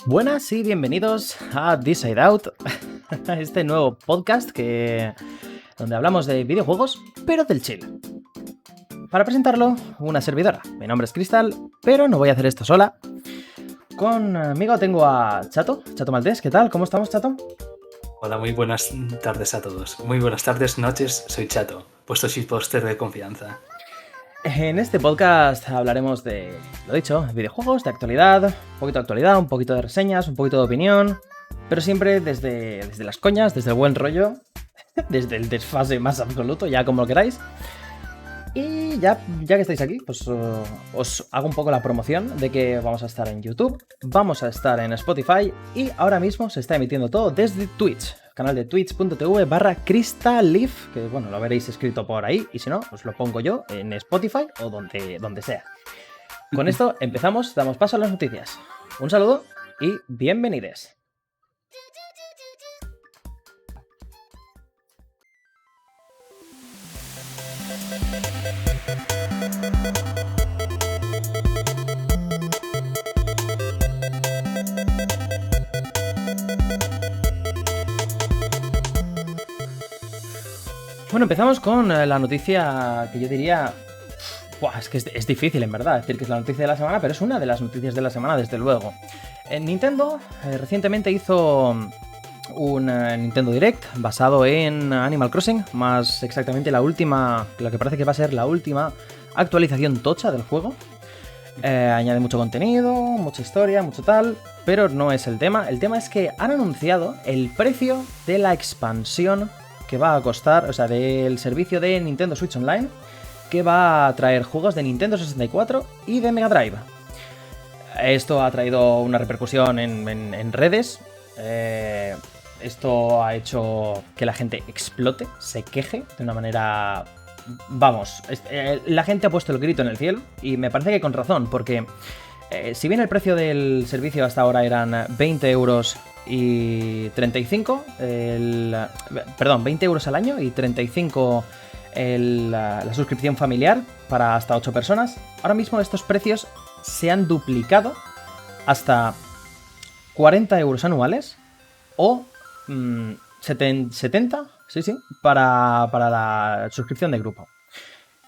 Buenas y bienvenidos a This Side Out, este nuevo podcast donde hablamos de videojuegos, pero del chill. Para presentarlo, una servidora. Mi nombre es Cristal, pero no voy a hacer esto sola. Conmigo tengo a Chato Maltés. ¿Qué tal? ¿Cómo estamos, Chato? Hola, muy buenas tardes a todos. Muy buenas tardes, noches, soy Chato, vuestro shitposter de confianza. En este podcast hablaremos de, lo dicho, videojuegos, de actualidad, un poquito de actualidad, un poquito de reseñas, un poquito de opinión, pero siempre desde las coñas, desde el buen rollo, desde el desfase más absoluto, ya como lo queráis. Y ya que estáis aquí, pues os hago un poco la promoción de que vamos a estar en YouTube, vamos a estar en Spotify y ahora mismo se está emitiendo todo desde Twitch, canal de twitch.tv/crystalleaf, que bueno, lo veréis escrito por ahí y si no, os lo pongo yo en Spotify o donde sea. Con esto empezamos, damos paso a las noticias. Un saludo y bienvenidos. Bueno, empezamos con la noticia que yo diría... es que es difícil en verdad decir que es la noticia de la semana, pero es una de las noticias de la semana desde luego. Nintendo recientemente hizo un Nintendo Direct basado en Animal Crossing, más exactamente la que parece que va a ser la última actualización tocha del juego. Añade mucho contenido, mucha historia, mucho tal, pero no es el tema. El tema es que han anunciado el precio de la expansión que va a costar, o sea, del servicio de Nintendo Switch Online, que va a traer juegos de Nintendo 64 y de Mega Drive. Esto ha traído una repercusión en redes. Esto ha hecho que la gente explote, se queje de una manera... Vamos, la gente ha puesto el grito en el cielo y me parece que con razón, porque si bien el precio del servicio hasta ahora eran 20 euros y 35, 20 euros al año y 35 la suscripción familiar para hasta 8 personas, ahora mismo estos precios se han duplicado hasta 40 euros anuales o 70, sí, para la suscripción de grupo.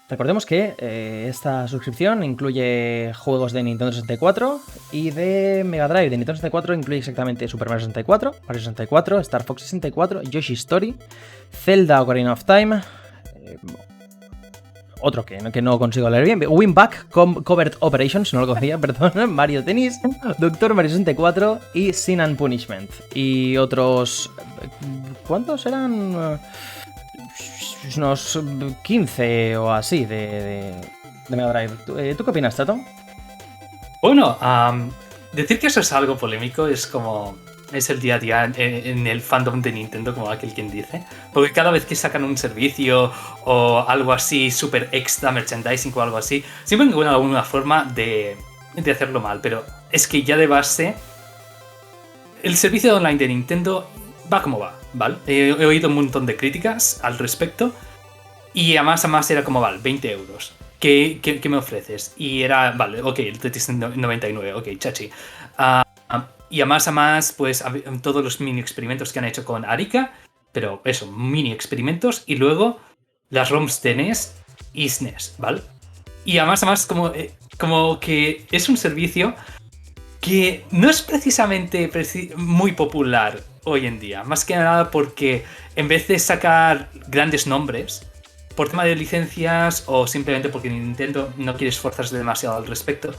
Recordemos que esta suscripción incluye juegos de Nintendo 64 y de Mega Drive. De Nintendo 64 incluye exactamente Super Mario 64, Mario 64, Star Fox 64, Yoshi's Story, Zelda Ocarina of Time, otro que no consigo leer bien, Winback Covert Operations, no lo conocía, perdón, Mario Tennis, Doctor Mario 64 y Sin and Punishment. Y otros... ¿Cuántos eran? Unos 15 o así de Mega Drive. ¿Tú qué opinas, Tato? Bueno, decir que eso es algo polémico es como... Es el día a día en el fandom de Nintendo, como aquel quien dice. Porque cada vez que sacan un servicio o algo así, super extra merchandising o algo así, siempre encuentran alguna forma de hacerlo mal. Pero es que ya de base, el servicio online de Nintendo va como va, ¿vale? He oído un montón de críticas al respecto. Y además era como, vale, 20 euros. ¿Qué me ofreces? Y era, vale, ok, el Tetris 99, ok, chachi. Y además, pues todos los mini experimentos que han hecho con Arika, pero eso, mini experimentos, y luego las ROMs de NES y SNES, ¿vale? Y además como que es un servicio que no es precisamente muy popular hoy en día, más que nada porque en vez de sacar grandes nombres, por tema de licencias o simplemente porque Nintendo no quiere esforzarse demasiado al respecto,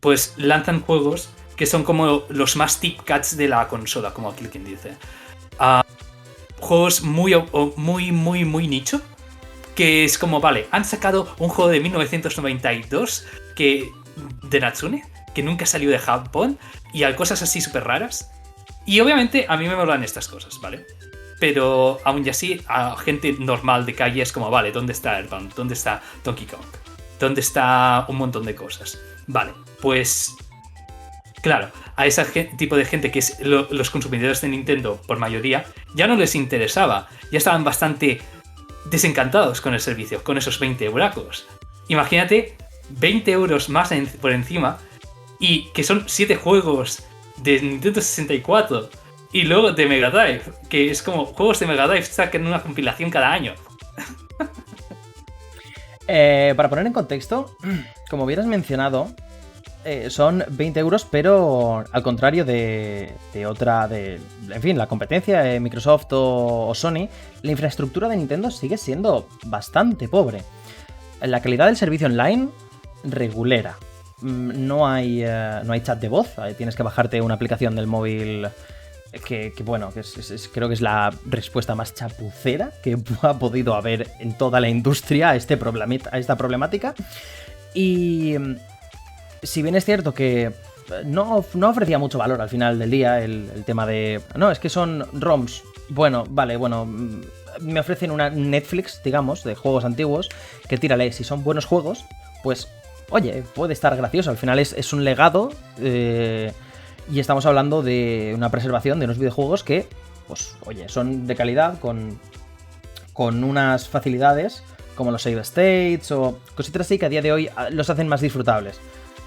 pues lanzan juegos que son como los más tip cats de la consola, como aquí quien dice. Juegos muy nicho, que es como, vale, han sacado un juego de 1992 de Natsune, que nunca salió de Japón, y hay cosas así súper raras. Y obviamente a mí me molan estas cosas, ¿vale? Pero aún así, a gente normal de calle es como, vale, ¿dónde está Earthbound? ¿Dónde está Donkey Kong? ¿Dónde está un montón de cosas? Vale, pues... Claro, a ese tipo de gente que es los consumidores de Nintendo, por mayoría, ya no les interesaba. Ya estaban bastante desencantados con el servicio, con esos 20 euracos. Imagínate 20 euros más por encima y que son 7 juegos de Nintendo 64 y luego de Mega Drive, que es como juegos de Mega Drive sacan una compilación cada año. Para poner en contexto, como hubieras mencionado, son 20 euros, pero al contrario de otra, en fin, la competencia de Microsoft o Sony, la infraestructura de Nintendo sigue siendo bastante pobre. La calidad del servicio online, regulera. No hay chat de voz, tienes que bajarte una aplicación del móvil que creo que es la respuesta más chapucera que ha podido haber en toda la industria a esta problemática. Y si bien es cierto que no ofrecía mucho valor al final del día el tema de... No, es que son ROMs. Bueno, vale, me ofrecen una Netflix, digamos, de juegos antiguos, que tírale, si son buenos juegos, pues, oye, puede estar gracioso. Al final es un legado y estamos hablando de una preservación de unos videojuegos que, pues, oye, son de calidad con unas facilidades como los save states o cositas así que a día de hoy los hacen más disfrutables.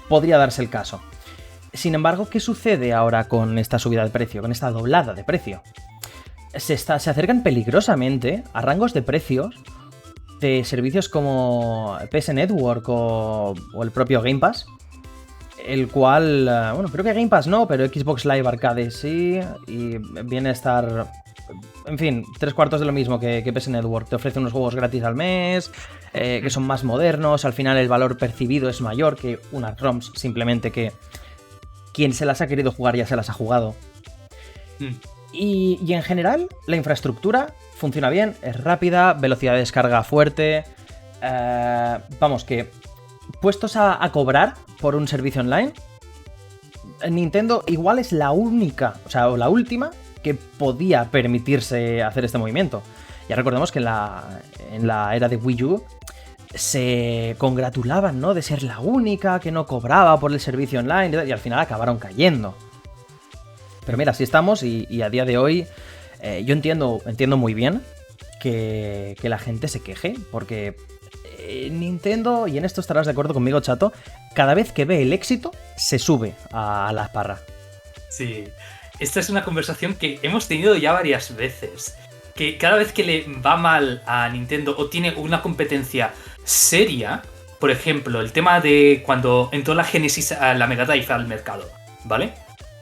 Podría darse el caso. Sin embargo, ¿qué sucede ahora con esta subida de precio, con esta doblada de precio? Se acercan peligrosamente a rangos de precios de servicios como PS Network o el propio Game Pass, el cual, creo que Game Pass no, pero Xbox Live Arcade sí, y viene a estar, en fin, 3/4 de lo mismo que PS Network. Te ofrece unos juegos gratis al mes, que son más modernos, al final el valor percibido es mayor que unas ROMs, simplemente que quien se las ha querido jugar ya se las ha jugado. Y en general, la infraestructura funciona bien, es rápida, velocidad de descarga fuerte. Vamos, que puestos a cobrar por un servicio online, Nintendo igual es la única, o la última, que podía permitirse hacer este movimiento. Ya recordemos que en la era de Wii U se congratulaban, ¿no?, de ser la única que no cobraba por el servicio online y al final acabaron cayendo. Pero mira, así estamos y a día de hoy yo entiendo muy bien que la gente se queje, porque Nintendo, y en esto estarás de acuerdo conmigo, Chato, cada vez que ve el éxito se sube a la parra. Sí, esta es una conversación que hemos tenido ya varias veces. Que cada vez que le va mal a Nintendo o tiene una competencia seria, por ejemplo, el tema de cuando entró la Genesis a la Mega Drive al mercado, ¿vale?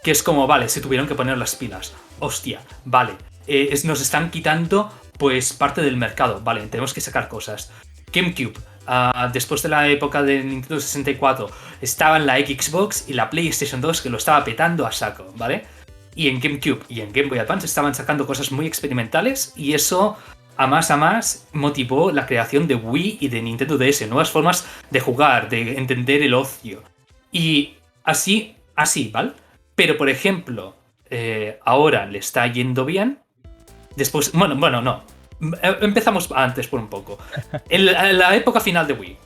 Que es como, vale, se tuvieron que poner las pilas. Hostia, vale, nos están quitando pues parte del mercado, vale, tenemos que sacar cosas. GameCube, después de la época de Nintendo 64, estaba en la Xbox y la PlayStation 2 que lo estaba petando a saco, ¿vale? Y en GameCube y en Game Boy Advance estaban sacando cosas muy experimentales y eso a más motivó la creación de Wii y de Nintendo DS, nuevas formas de jugar, de entender el ocio. Y así, ¿vale? Pero, por ejemplo, ahora le está yendo bien. Después, no. Empezamos antes por un poco. En la época final de Wii,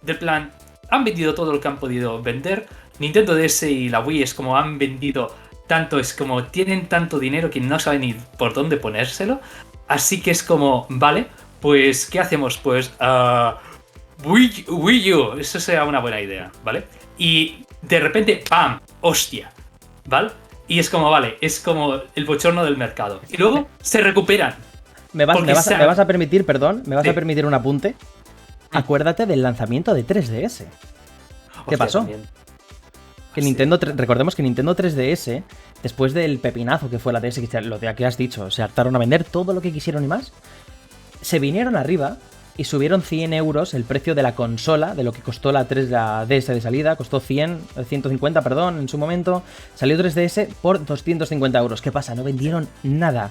del plan, han vendido todo lo que han podido vender. Nintendo DS y la Wii es como han vendido tanto, es como tienen tanto dinero que no saben ni por dónde ponérselo. Así que es como, vale, pues, ¿qué hacemos? Pues, Wii U, eso será una buena idea, ¿vale? Y de repente, ¡pam! ¡Hostia! ¿Vale? Y es como, vale, es como el bochorno del mercado. Y luego se recuperan. Me vas a permitir, perdón, me vas a permitir un apunte. Acuérdate del lanzamiento de 3DS. ¿Qué pasó? También. Que Nintendo, recordemos que Nintendo 3DS, después del pepinazo que fue la DS, lo que has dicho, se hartaron a vender todo lo que quisieron y más, se vinieron arriba y subieron 100 euros el precio de la consola, de lo que costó la DS de salida, costó 150, perdón, en su momento, salió 3DS por 250 euros. ¿Qué pasa? No vendieron nada.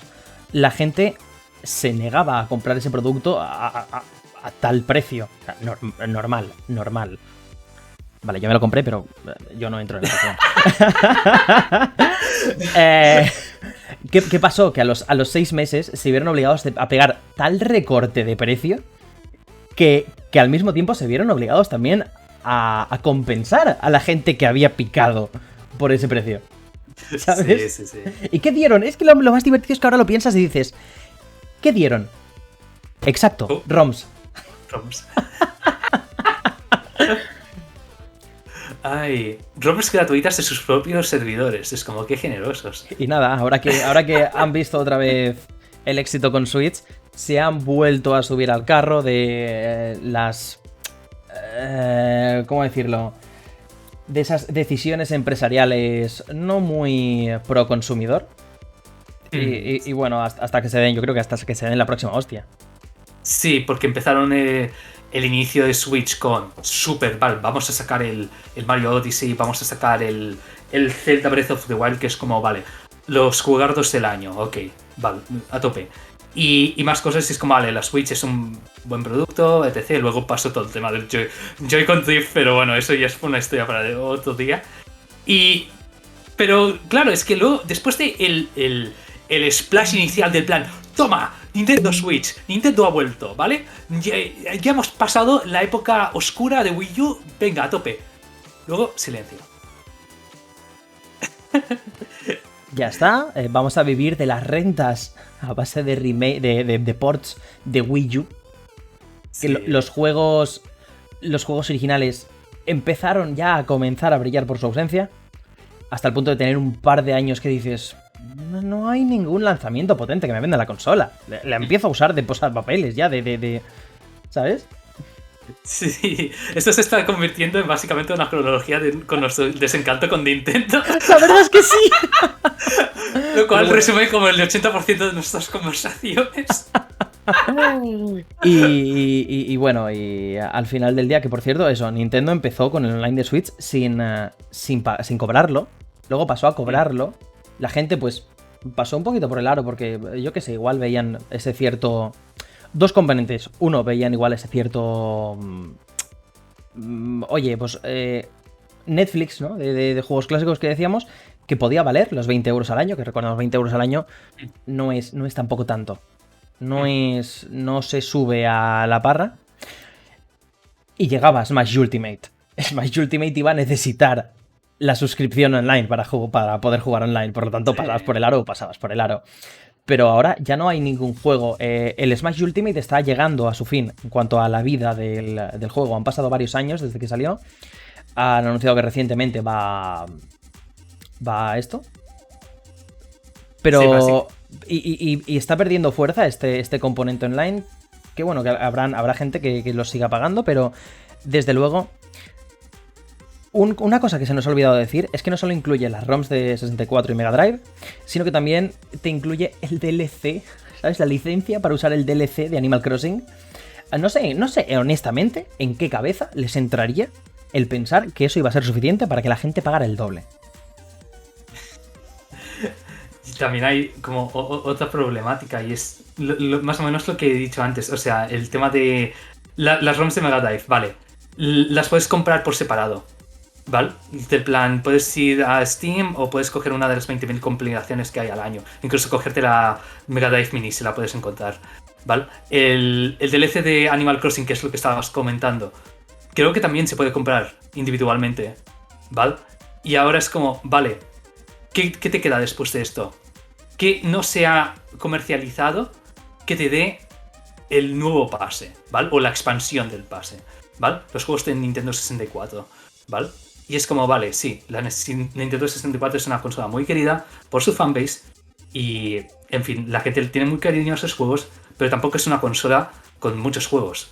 La gente se negaba a comprar ese producto a tal precio. O sea, normal. Vale, yo me lo compré, pero yo no entro en la cuestión. ¿Qué pasó? Que a los 6 meses se vieron obligados a pegar tal recorte de precio que al mismo tiempo se vieron obligados también a compensar a la gente que había picado por ese precio. ¿Sabes? Sí. ¿Y qué dieron? Es que lo más divertido es que ahora lo piensas y dices, ¿qué dieron? Exacto, ROMs. Ay, ROMs gratuitas de sus propios servidores. Es como que generosos. Y nada, ahora que han visto otra vez el éxito con Switch, se han vuelto a subir al carro de las... ¿cómo decirlo? De esas decisiones empresariales no muy pro consumidor. Y bueno, hasta que se den, yo creo que hasta que se den la próxima hostia. Sí, porque empezaron el inicio de Switch con super, vale, vamos a sacar el Mario Odyssey, vamos a sacar el Zelda Breath of the Wild, que es como, vale, los jugardos del año, ok, vale, a tope. Y más cosas, y es como, vale, la Switch es un buen producto, etc. Luego pasó todo el tema del Joy-Con Drift, pero bueno, eso ya es una historia para otro día. Pero claro, es que luego, después de el splash inicial del plan, toma, Nintendo Switch, Nintendo ha vuelto, ¿vale? Ya hemos pasado la época oscura de Wii U, venga, a tope. Luego, silencio. Ya está, vamos a vivir de las rentas a base de remake, de ports de Wii U. Sí. Que los juegos originales empezaron ya a comenzar a brillar por su ausencia, hasta el punto de tener un par de años que dices, no hay ningún lanzamiento potente que me venda la consola. La empiezo a usar de posar papeles ya, ¿sabes? Sí, esto se está convirtiendo en básicamente una cronología con nuestro desencanto con Nintendo. La verdad es que sí. Lo cual resume como el 80% de nuestras conversaciones. Y bueno, y al final del día, que por cierto, eso, Nintendo empezó con el online de Switch sin cobrarlo. Luego pasó a cobrarlo. La gente pues pasó un poquito por el aro porque, yo qué sé, igual veían ese cierto... Dos componentes. Uno, veían igual ese cierto... oye, pues Netflix, ¿no? De juegos clásicos que decíamos, que podía valer los 20 euros al año, que recordamos 20 euros al año, no es tampoco tanto. No se sube a la parra. Y llegaba Smash Ultimate. Smash Ultimate iba a necesitar la suscripción online para poder jugar online. Por lo tanto, pasabas por el aro o pasabas por el aro. Pero ahora ya no hay ningún juego. El Smash Ultimate está llegando a su fin en cuanto a la vida del juego. Han pasado varios años desde que salió. Han anunciado que recientemente va a esto. Pero... Sí, y está perdiendo fuerza este componente online. Que bueno, que habrá gente que lo siga pagando, pero desde luego... Una cosa que se nos ha olvidado decir es que no solo incluye las ROMs de 64 y Mega Drive, sino que también te incluye el DLC, ¿sabes? La licencia para usar el DLC de Animal Crossing. No sé honestamente en qué cabeza les entraría el pensar que eso iba a ser suficiente para que la gente pagara el doble. También hay como otra problemática y es más o menos lo que he dicho antes. O sea, el tema de las ROMs de Mega Drive, vale, las puedes comprar por separado. ¿Vale? De plan, puedes ir a Steam o puedes coger una de las 20.000 compilaciones que hay al año. Incluso cogerte la Mega Drive Mini si la puedes encontrar. ¿Vale? El DLC de Animal Crossing, que es lo que estabas comentando, creo que también se puede comprar individualmente. ¿Vale? Y ahora es como, vale, ¿qué te queda después de esto? Que no sea comercializado, que te dé el nuevo pase, ¿vale? O la expansión del pase, ¿vale? Los juegos de Nintendo 64, ¿vale? Y es como, vale, sí, la Nintendo 64 es una consola muy querida por su fanbase y, en fin, la gente tiene muy cariño a esos juegos, pero tampoco es una consola con muchos juegos.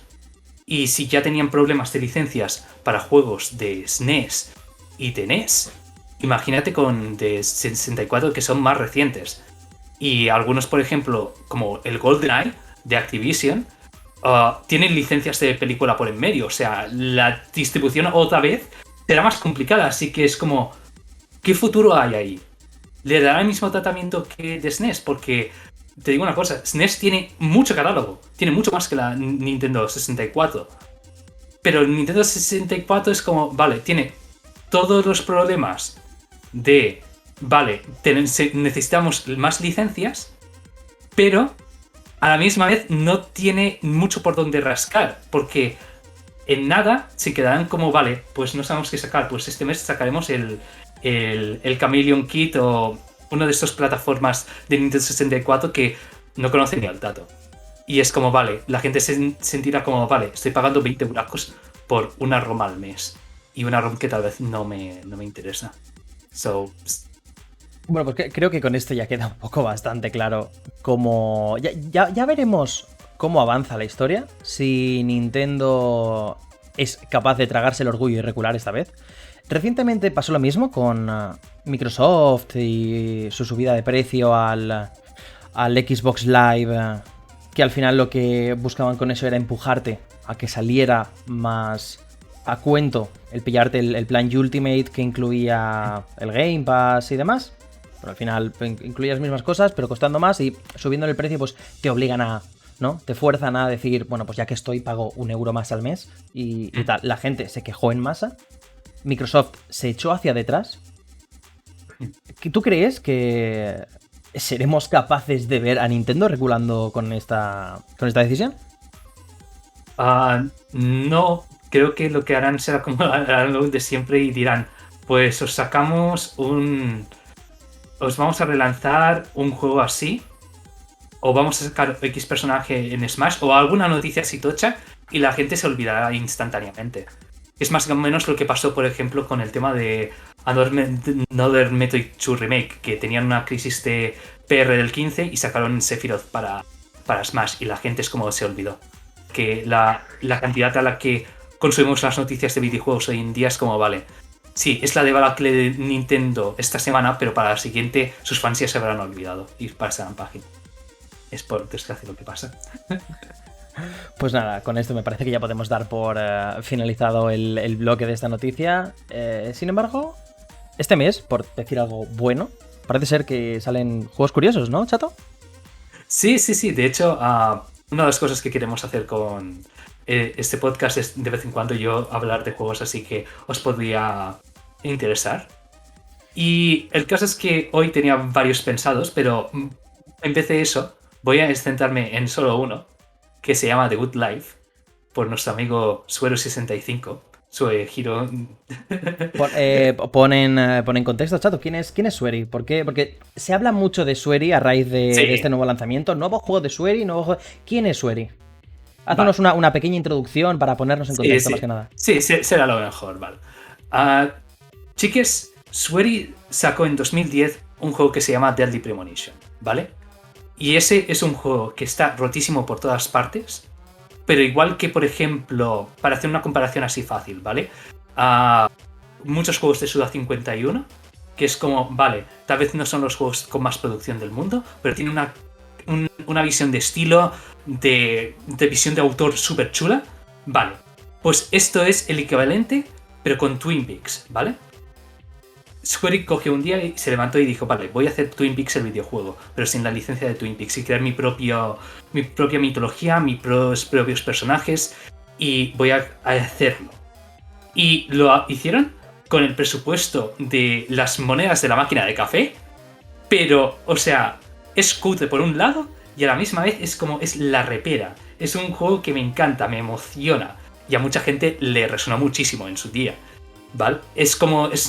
Y si ya tenían problemas de licencias para juegos de SNES y de NES, imagínate con de 64 que son más recientes. Y algunos, por ejemplo, como el GoldenEye de Activision, tienen licencias de película por en medio. O sea, la distribución otra vez será más complicada, así que es como, ¿qué futuro hay ahí? ¿Le dará el mismo tratamiento que de SNES? Porque, te digo una cosa, SNES tiene mucho catálogo, tiene mucho más que la Nintendo 64. Pero el Nintendo 64 es como, vale, tiene todos los problemas de, vale, necesitamos más licencias, pero a la misma vez no tiene mucho por donde rascar, porque... En nada se quedarán como, vale, pues no sabemos qué sacar, pues este mes sacaremos el Chameleon Kit o una de estas plataformas de Nintendo 64 que no conoce ni al tato. Y es como, vale, la gente se sentirá como, vale, estoy pagando 20 € por una ROM al mes. y una ROM que tal vez no me interesa. So, Bueno, pues creo que con esto ya queda un poco bastante claro cómo... Ya veremos cómo avanza la historia, si Nintendo es capaz de tragarse el orgullo y recular esta vez. Recientemente pasó lo mismo con Microsoft y su subida de precio al Xbox Live, que al final lo que buscaban con eso era empujarte a que saliera más a cuento el pillarte el plan Ultimate, que incluía el Game Pass y demás. Pero al final incluye las mismas cosas, pero costando más, y subiendo el precio pues te obligan a, ¿no? Te fuerzan a decir, bueno, pues ya que estoy, pago €1 más al mes y tal. La gente se quejó en masa. Microsoft se echó hacia detrás. ¿Tú crees que seremos capaces de ver a Nintendo reculando con esta decisión? No, creo que lo que harán será como harán lo de siempre y dirán, pues os vamos a relanzar un juego así, o vamos a sacar X personaje en Smash, o alguna noticia así tocha, y la gente se olvidará instantáneamente. Es más o menos lo que pasó, por ejemplo, con el tema de Another Metroid 2 Remake, que tenían una crisis de PR del 15 y sacaron Sephiroth para Smash, y la gente es como se olvidó. Que la cantidad a la que consumimos las noticias de videojuegos hoy en día es como, vale, sí, es la debacle de Nintendo esta semana, pero para la siguiente sus fans ya se habrán olvidado y pasarán página. Es por desgracia lo que pasa. Pues nada, con esto me parece que ya podemos dar por finalizado el bloque de esta noticia. Sin embargo, este mes, por decir algo bueno, parece ser que salen juegos curiosos, ¿no, Chato? Sí. De hecho, una de las cosas que queremos hacer con este podcast es de vez en cuando yo hablar de juegos así que os podría interesar. Y el caso es que hoy tenía varios pensados, pero en vez de eso, voy a centrarme en solo uno, que se llama The Good Life, por nuestro amigo Suero65. Suehiro. Pon en contexto, Chato, ¿quién es Sueri? ¿Por qué? Porque se habla mucho de Sueri a raíz de este nuevo lanzamiento. Nuevo juego de Sueri, ¿Quién es Sueri? Haznos una pequeña introducción para ponernos en contexto, más que nada. Sí, será lo mejor, vale. Chiques, Sueri sacó en 2010 un juego que se llama Deadly Premonition, ¿vale? Y ese es un juego que está rotísimo por todas partes, pero igual que, por ejemplo, para hacer una comparación así fácil, ¿vale? Muchos juegos de Suda 51, que es como, vale, tal vez no son los juegos con más producción del mundo, pero tiene una visión de estilo, de visión de autor súper chula. Vale, pues esto es el equivalente, pero con Twin Peaks, ¿vale? Square cogió un día y se levantó y dijo, vale, voy a hacer Twin Peaks el videojuego, pero sin la licencia de Twin Peaks, y crear mi propia mitología, mis propios personajes, y voy a hacerlo. Y lo hicieron con el presupuesto de las monedas de la máquina de café, pero, o sea, es cutre por un lado y a la misma vez es la repera. Es un juego que me encanta, me emociona, y a mucha gente le resonó muchísimo en su día, ¿vale? Es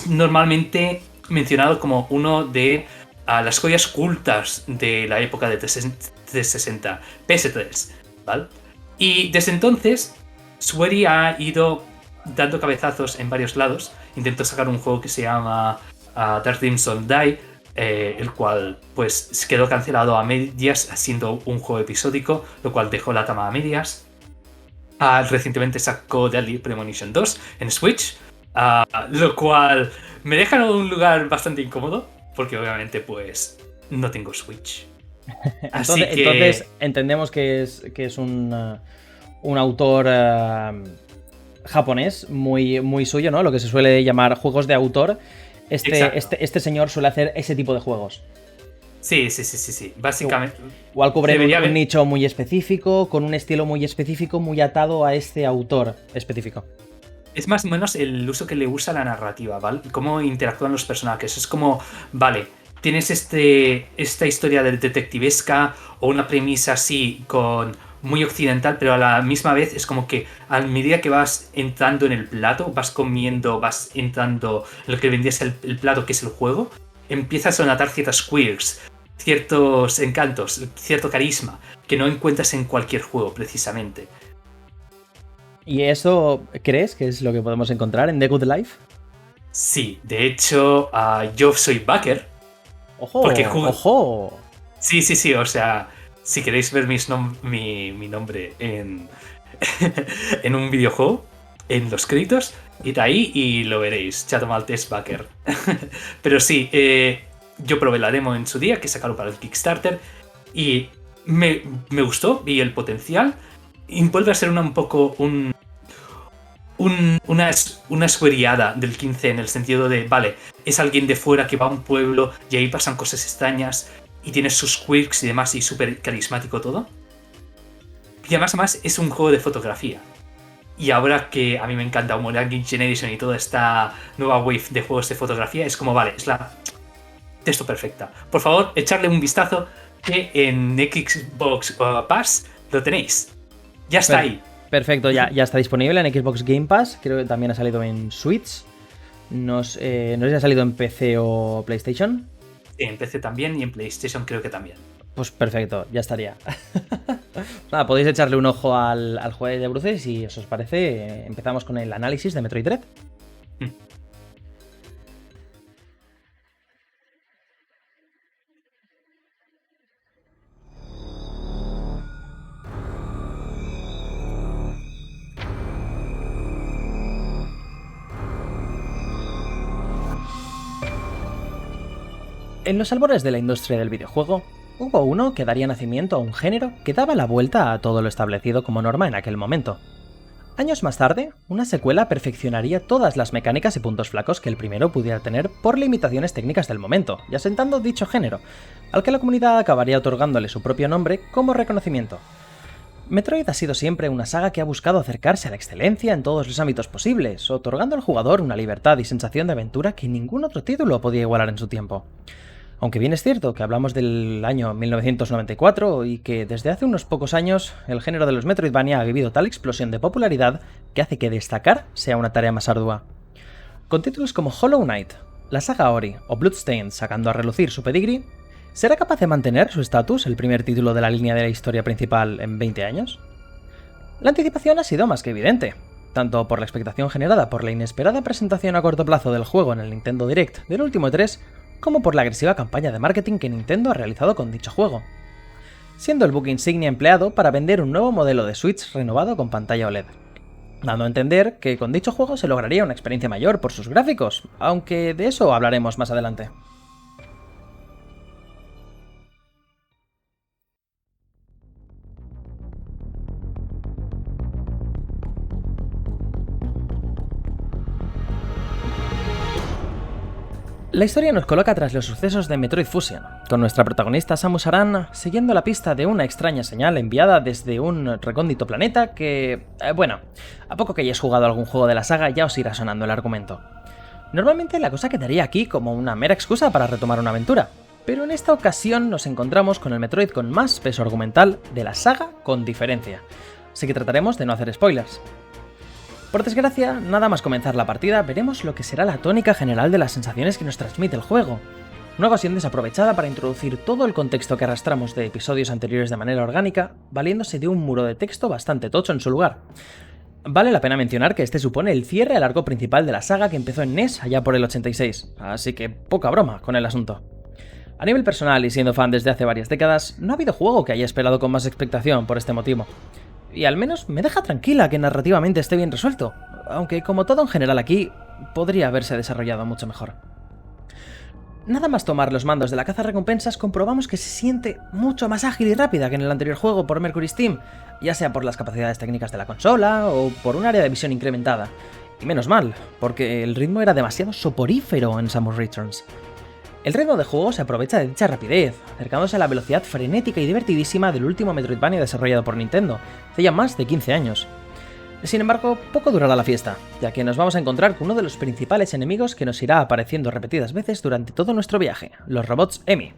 normalmente mencionado como uno de las joyas cultas de la época de 360, PS3, ¿vale? Y desde entonces, Sueri ha ido dando cabezazos en varios lados. Intentó sacar un juego que se llama Dark Dreams Don't Die, el cual pues quedó cancelado a medias, siendo un juego episódico, lo cual dejó la tama a medias. Recientemente sacó Deadly Premonition 2 en Switch, lo cual me deja en un lugar bastante incómodo, porque obviamente pues no tengo Switch. Entonces entendemos que es un autor japonés muy, muy suyo, ¿no? Lo que se suele llamar juegos de autor. Este señor suele hacer ese tipo de juegos. Sí. Básicamente. Igual cubre un nicho muy específico, con un estilo muy específico, muy atado a este autor específico. Es más o menos el uso que le usa la narrativa, ¿vale? Cómo interactúan los personajes. Es como, vale, tienes esta historia del detectivesca o una premisa así muy occidental, pero a la misma vez es como que a medida que vas entrando en el plato, vas comiendo, vas entrando en lo que vendría a ser el plato, que es el juego, empiezas a notar ciertas quirks, ciertos encantos, cierto carisma que no encuentras en cualquier juego, precisamente. ¿Y eso crees que es lo que podemos encontrar en The Good Life? Sí, de hecho, yo soy backer. ¡Ojo! Porque ¡Ojo! Sí, o sea, si queréis ver mi nombre en, en un videojuego, en los créditos, id ahí y lo veréis, Shadow Maltese Backer. Pero sí, yo probé la demo en su día, que sacaron para el Kickstarter, y me gustó, vi el potencial, y vuelve a ser un poco una escueriada del 15 en el sentido de, vale, es alguien de fuera que va a un pueblo y ahí pasan cosas extrañas y tiene sus quirks y demás y súper carismático todo. Y además es un juego de fotografía. Y ahora que a mí me encanta Unreal Generation y toda esta nueva wave de juegos de fotografía, es como, vale, es la texto perfecta. Por favor, echarle un vistazo que en Xbox Pass lo tenéis. Ya está ahí. Perfecto, ya está disponible en Xbox Game Pass. Creo que también ha salido en Switch. No sé si ha salido en PC o PlayStation. Sí, en PC también y en PlayStation creo que también. Pues perfecto, ya estaría. Nada, podéis echarle un ojo al juego de bruces y, si os parece, empezamos con el análisis de Metroid Dread. En los albores de la industria del videojuego, hubo uno que daría nacimiento a un género que daba la vuelta a todo lo establecido como norma en aquel momento. Años más tarde, una secuela perfeccionaría todas las mecánicas y puntos flacos que el primero pudiera tener por limitaciones técnicas del momento, y asentando dicho género, al que la comunidad acabaría otorgándole su propio nombre como reconocimiento. Metroid ha sido siempre una saga que ha buscado acercarse a la excelencia en todos los ámbitos posibles, otorgando al jugador una libertad y sensación de aventura que ningún otro título podía igualar en su tiempo. Aunque bien es cierto que hablamos del año 1994 y que desde hace unos pocos años el género de los Metroidvania ha vivido tal explosión de popularidad que hace que destacar sea una tarea más ardua. Con títulos como Hollow Knight, la saga Ori o Bloodstained sacando a relucir su pedigree, ¿será capaz de mantener su estatus el primer título de la línea de la historia principal en 20 años? La anticipación ha sido más que evidente, tanto por la expectación generada por la inesperada presentación a corto plazo del juego en el Nintendo Direct del último E3, como por la agresiva campaña de marketing que Nintendo ha realizado con dicho juego, siendo el buque insignia empleado para vender un nuevo modelo de Switch renovado con pantalla OLED, dando a entender que con dicho juego se lograría una experiencia mayor por sus gráficos, aunque de eso hablaremos más adelante. La historia nos coloca tras los sucesos de Metroid Fusion, con nuestra protagonista Samus Aran siguiendo la pista de una extraña señal enviada desde un recóndito planeta que... bueno, a poco que hayáis jugado algún juego de la saga ya os irá sonando el argumento. Normalmente la cosa quedaría aquí como una mera excusa para retomar una aventura, pero en esta ocasión nos encontramos con el Metroid con más peso argumental de la saga con diferencia, así que trataremos de no hacer spoilers. Por desgracia, nada más comenzar la partida veremos lo que será la tónica general de las sensaciones que nos transmite el juego. Una ocasión desaprovechada para introducir todo el contexto que arrastramos de episodios anteriores de manera orgánica, valiéndose de un muro de texto bastante tocho en su lugar. Vale la pena mencionar que este supone el cierre al arco principal de la saga que empezó en NES allá por el 86, así que poca broma con el asunto. A nivel personal y siendo fan desde hace varias décadas, no ha habido juego que haya esperado con más expectación por este motivo. Y al menos me deja tranquila que narrativamente esté bien resuelto, aunque como todo en general aquí, podría haberse desarrollado mucho mejor. Nada más tomar los mandos de la cazarrecompensas comprobamos que se siente mucho más ágil y rápida que en el anterior juego por Mercury Steam, ya sea por las capacidades técnicas de la consola o por un área de visión incrementada. Y menos mal, porque el ritmo era demasiado soporífero en Samus Returns. El ritmo de juego se aprovecha de dicha rapidez, acercándose a la velocidad frenética y divertidísima del último Metroidvania desarrollado por Nintendo, hace ya más de 15 años. Sin embargo, poco durará la fiesta, ya que nos vamos a encontrar con uno de los principales enemigos que nos irá apareciendo repetidas veces durante todo nuestro viaje, los robots EMI.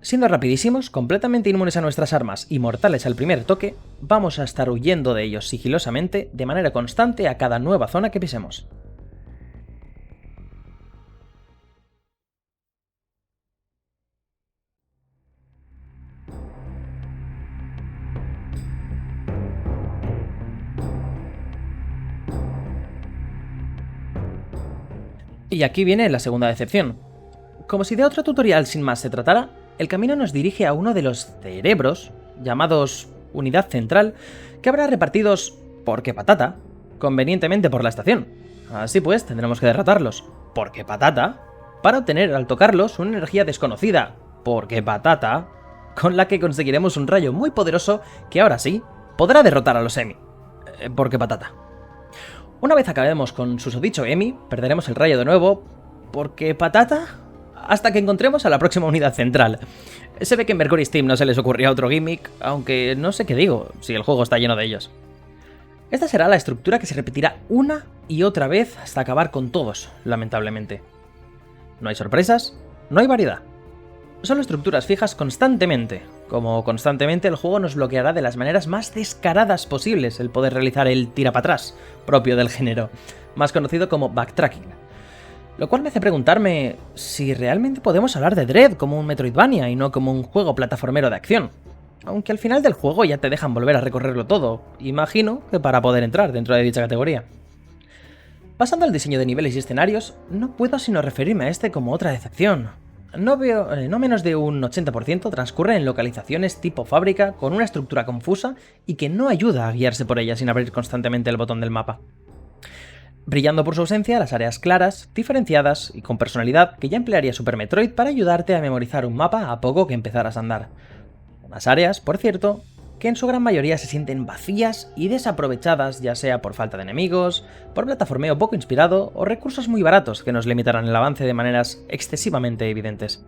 Siendo rapidísimos, completamente inmunes a nuestras armas y mortales al primer toque, vamos a estar huyendo de ellos sigilosamente de manera constante a cada nueva zona que pisemos. Y aquí viene la segunda decepción. Como si de otro tutorial sin más se tratara, el camino nos dirige a uno de los cerebros, llamados Unidad Central, que habrá repartidos, porque patata, convenientemente por la estación. Así pues, tendremos que derrotarlos, porque patata, para obtener al tocarlos una energía desconocida, porque patata, con la que conseguiremos un rayo muy poderoso que ahora sí podrá derrotar a los Emi, porque patata. Una vez acabemos con susodicho Emi, perderemos el rayo de nuevo, porque patata, hasta que encontremos a la próxima unidad central. Se ve que en Mercury Steam no se les ocurría otro gimmick, aunque no sé qué digo, si el juego está lleno de ellos. Esta será la estructura que se repetirá una y otra vez hasta acabar con todos, lamentablemente. No hay sorpresas, no hay variedad. Solo estructuras fijas constantemente, como constantemente el juego nos bloqueará de las maneras más descaradas posibles el poder realizar el tira para atrás, propio del género, más conocido como backtracking. Lo cual me hace preguntarme si realmente podemos hablar de Dread como un Metroidvania y no como un juego plataformero de acción. Aunque al final del juego ya te dejan volver a recorrerlo todo, imagino que para poder entrar dentro de dicha categoría. Pasando al diseño de niveles y escenarios, no puedo sino referirme a este como otra decepción. No menos de un 80% transcurre en localizaciones tipo fábrica con una estructura confusa y que no ayuda a guiarse por ella sin abrir constantemente el botón del mapa. Brillando por su ausencia las áreas claras, diferenciadas y con personalidad que ya emplearía Super Metroid para ayudarte a memorizar un mapa a poco que empezaras a andar. Unas áreas, por cierto, que en su gran mayoría se sienten vacías y desaprovechadas, ya sea por falta de enemigos, por plataformeo poco inspirado o recursos muy baratos que nos limitarán el avance de maneras excesivamente evidentes.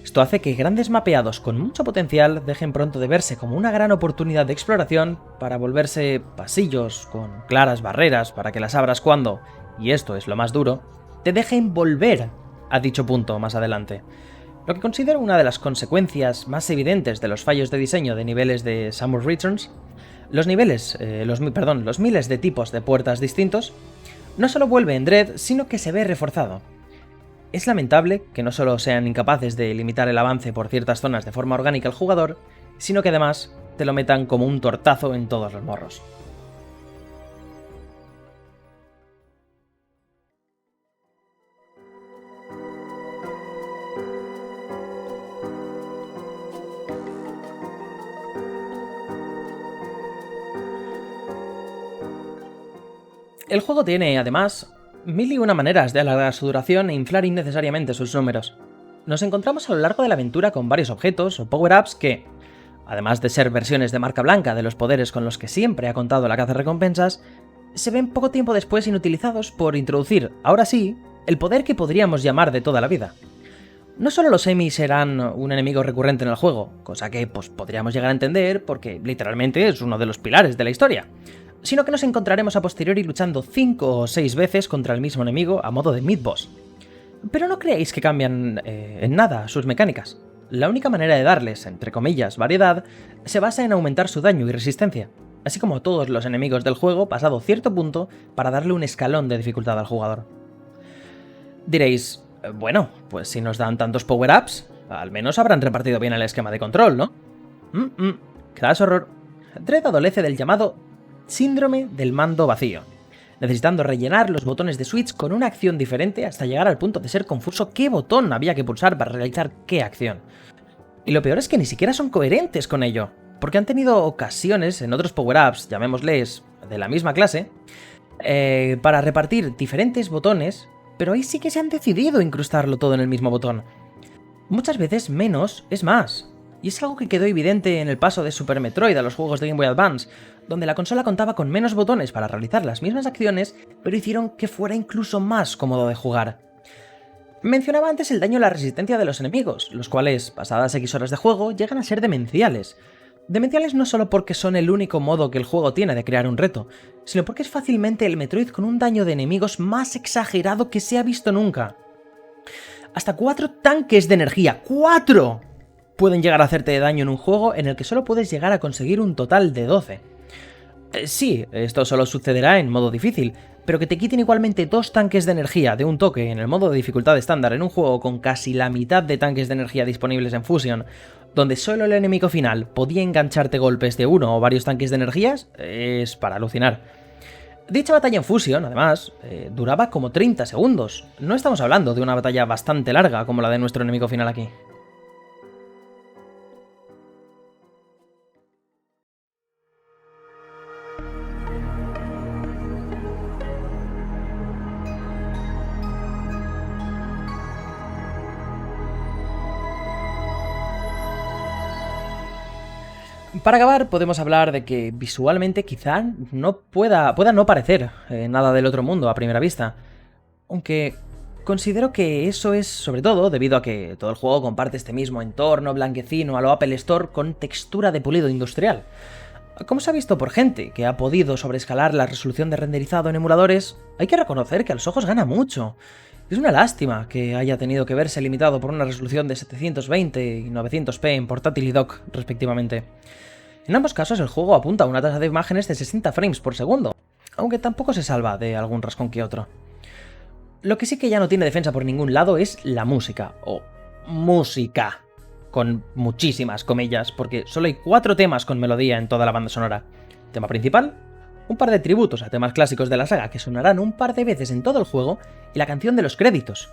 Esto hace que grandes mapeados con mucho potencial dejen pronto de verse como una gran oportunidad de exploración para volverse pasillos con claras barreras para que las abras cuando, y esto es lo más duro, te dejen volver a dicho punto más adelante. Lo que considero una de las consecuencias más evidentes de los fallos de diseño de niveles de Samus Returns, los miles de tipos de puertas distintos, no solo vuelve en Dread, sino que se ve reforzado. Es lamentable que no solo sean incapaces de limitar el avance por ciertas zonas de forma orgánica al jugador, sino que además te lo metan como un tortazo en todos los morros. El juego tiene, además, mil y una maneras de alargar su duración e inflar innecesariamente sus números. Nos encontramos a lo largo de la aventura con varios objetos o power-ups que, además de ser versiones de marca blanca de los poderes con los que siempre ha contado la cazarrecompensas, se ven poco tiempo después inutilizados por introducir, ahora sí, el poder que podríamos llamar de toda la vida. No solo los Emi serán un enemigo recurrente en el juego, cosa que podríamos llegar a entender porque literalmente es uno de los pilares de la historia, sino que nos encontraremos a posteriori luchando 5 o 6 veces contra el mismo enemigo a modo de mid-boss. Pero no creáis que cambian en nada sus mecánicas. La única manera de darles, entre comillas, variedad, se basa en aumentar su daño y resistencia, así como a todos los enemigos del juego pasado cierto punto para darle un escalón de dificultad al jugador. Diréis, bueno, pues si nos dan tantos power-ups, al menos habrán repartido bien el esquema de control, ¿no? Crash horror. Dread adolece del llamado síndrome del mando vacío, necesitando rellenar los botones de Switch con una acción diferente hasta llegar al punto de ser confuso qué botón había que pulsar para realizar qué acción. Y lo peor es que ni siquiera son coherentes con ello, porque han tenido ocasiones en otros power-ups, llamémosles de la misma clase, para repartir diferentes botones, pero ahí sí que se han decidido incrustarlo todo en el mismo botón. Muchas veces menos es más. Y es algo que quedó evidente en el paso de Super Metroid a los juegos de Game Boy Advance, donde la consola contaba con menos botones para realizar las mismas acciones, pero hicieron que fuera incluso más cómodo de jugar. Mencionaba antes el daño y la resistencia de los enemigos, los cuales, pasadas X horas de juego, llegan a ser demenciales. Demenciales no solo porque son el único modo que el juego tiene de crear un reto, sino porque es fácilmente el Metroid con un daño de enemigos más exagerado que se ha visto nunca. Hasta 4 tanques de energía, ¡4! Pueden llegar a hacerte daño en un juego en el que solo puedes llegar a conseguir un total de 12. Sí, esto solo sucederá en modo difícil, pero que te quiten igualmente 2 tanques de energía de un toque en el modo de dificultad estándar en un juego con casi la mitad de tanques de energía disponibles en Fusion, donde solo el enemigo final podía engancharte golpes de uno o varios tanques de energías, es para alucinar. Dicha batalla en Fusion, además, duraba como 30 segundos. No estamos hablando de una batalla bastante larga como la de nuestro enemigo final aquí. Para acabar, podemos hablar de que visualmente quizá no pueda no parecer nada del otro mundo a primera vista. Aunque considero que eso es sobre todo debido a que todo el juego comparte este mismo entorno blanquecino a lo Apple Store con textura de pulido industrial. Como se ha visto por gente que ha podido sobreescalar la resolución de renderizado en emuladores, hay que reconocer que a los ojos gana mucho. Es una lástima que haya tenido que verse limitado por una resolución de 720 y 900p en portátil y dock, respectivamente. En ambos casos el juego apunta a una tasa de imágenes de 60 frames por segundo, aunque tampoco se salva de algún rascón que otro. Lo que sí que ya no tiene defensa por ningún lado es la música, o música, con muchísimas comillas, porque solo hay 4 temas con melodía en toda la banda sonora. Tema principal, un par de tributos a temas clásicos de la saga que sonarán un par de veces en todo el juego, y la canción de los créditos.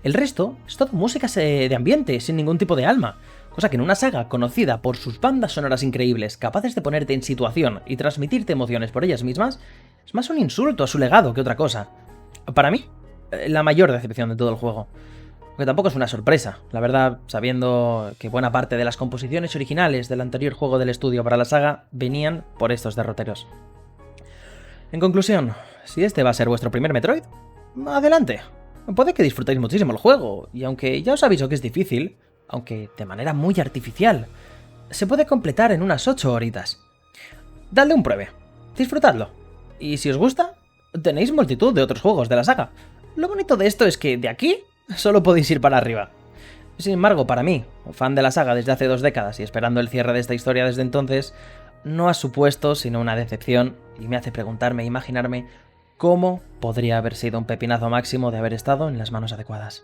El resto es toda música de ambiente, sin ningún tipo de alma, cosa que en una saga conocida por sus bandas sonoras increíbles, capaces de ponerte en situación y transmitirte emociones por ellas mismas, es más un insulto a su legado que otra cosa. Para mí, la mayor decepción de todo el juego. Aunque tampoco es una sorpresa, la verdad, sabiendo que buena parte de las composiciones originales del anterior juego del estudio para la saga venían por estos derroteros. En conclusión, si este va a ser vuestro primer Metroid, adelante. Puede que disfrutéis muchísimo el juego, y aunque ya os aviso que es difícil, aunque de manera muy artificial, se puede completar en unas 8 horitas. Dadle un pruebe, disfrutadlo, y si os gusta, tenéis multitud de otros juegos de la saga. Lo bonito de esto es que de aquí solo podéis ir para arriba. Sin embargo, para mí, fan de la saga desde hace 2 décadas y esperando el cierre de esta historia desde entonces, no ha supuesto sino una decepción y me hace preguntarme e imaginarme cómo podría haber sido un pepinazo máximo de haber estado en las manos adecuadas.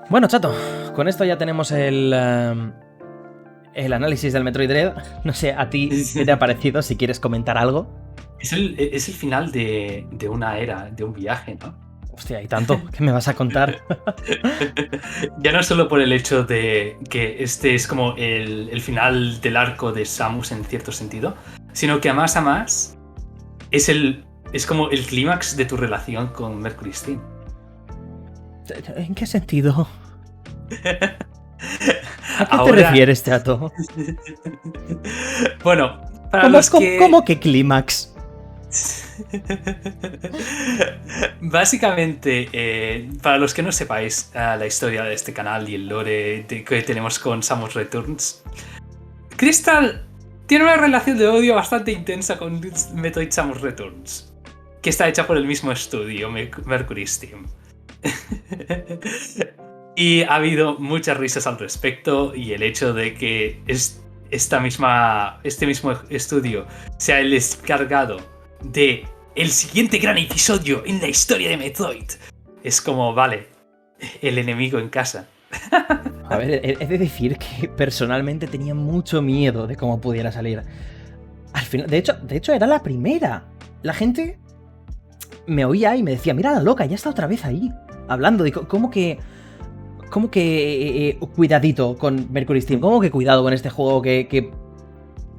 Bueno, chato, con esto ya tenemos el análisis del Metroid Dread. No sé, a ti qué te ha parecido, si quieres comentar algo. Es el final de una era, de un viaje, ¿no? Hostia, ¿y tanto? ¿Qué me vas a contar? Ya no solo por el hecho de que este es como el final del arco de Samus en cierto sentido, sino que a más es como el clímax de tu relación con Mercury Steam. ¿En qué sentido? ¿A qué te refieres, chato? Bueno, para los que... ¿Cómo que clímax? Básicamente, para los que no sepáis la historia de este canal y el lore que tenemos con Samus Returns, Crystal tiene una relación de odio bastante intensa con Metroid Samus Returns, que está hecha por el mismo estudio, Mercury Steam. Y ha habido muchas risas al respecto, y el hecho de que este mismo estudio sea el encargado de el siguiente gran episodio en la historia de Metroid es como, vale, el enemigo en casa. A ver, he de decir que personalmente tenía mucho miedo de cómo pudiera salir. Al final, de hecho era la primera. La gente me oía y me decía, mira la loca, ya está otra vez ahí, hablando de cómo que cuidadito con Mercury Steam, cómo que cuidado con este juego que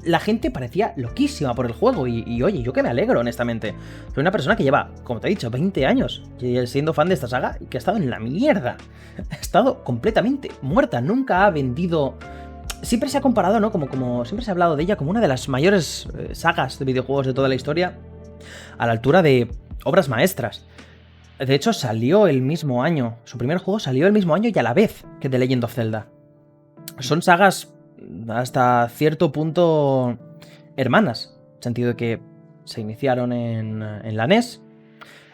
la gente parecía loquísima por el juego y oye, yo que me alegro, honestamente. Soy una persona que lleva, como te he dicho, 20 años siendo fan de esta saga y que ha estado en la mierda. Ha estado completamente muerta, nunca ha vendido... Siempre se ha comparado, ¿no? Como siempre se ha hablado de ella como una de las mayores sagas de videojuegos de toda la historia, a la altura de obras maestras. De hecho, salió el mismo año. Su primer juego salió el mismo año y a la vez que The Legend of Zelda. Son sagas hasta cierto punto hermanas, en el sentido de que se iniciaron en la NES,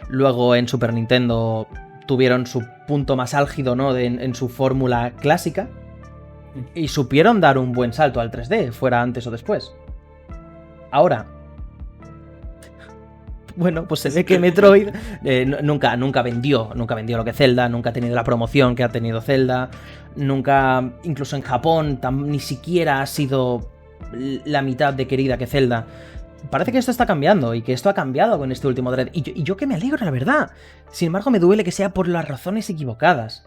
luego en Super Nintendo tuvieron su punto más álgido, ¿no? en su fórmula clásica, y supieron dar un buen salto al 3D, fuera antes o después. Ahora, Bueno, pues se ve que Metroid nunca vendió lo que Zelda, nunca ha tenido la promoción que ha tenido Zelda, nunca, incluso en Japón, ni siquiera ha sido la mitad de querida que Zelda. Parece que esto está cambiando y que esto ha cambiado con este último Dread. Y yo que me alegro, la verdad. Sin embargo, me duele que sea por las razones equivocadas.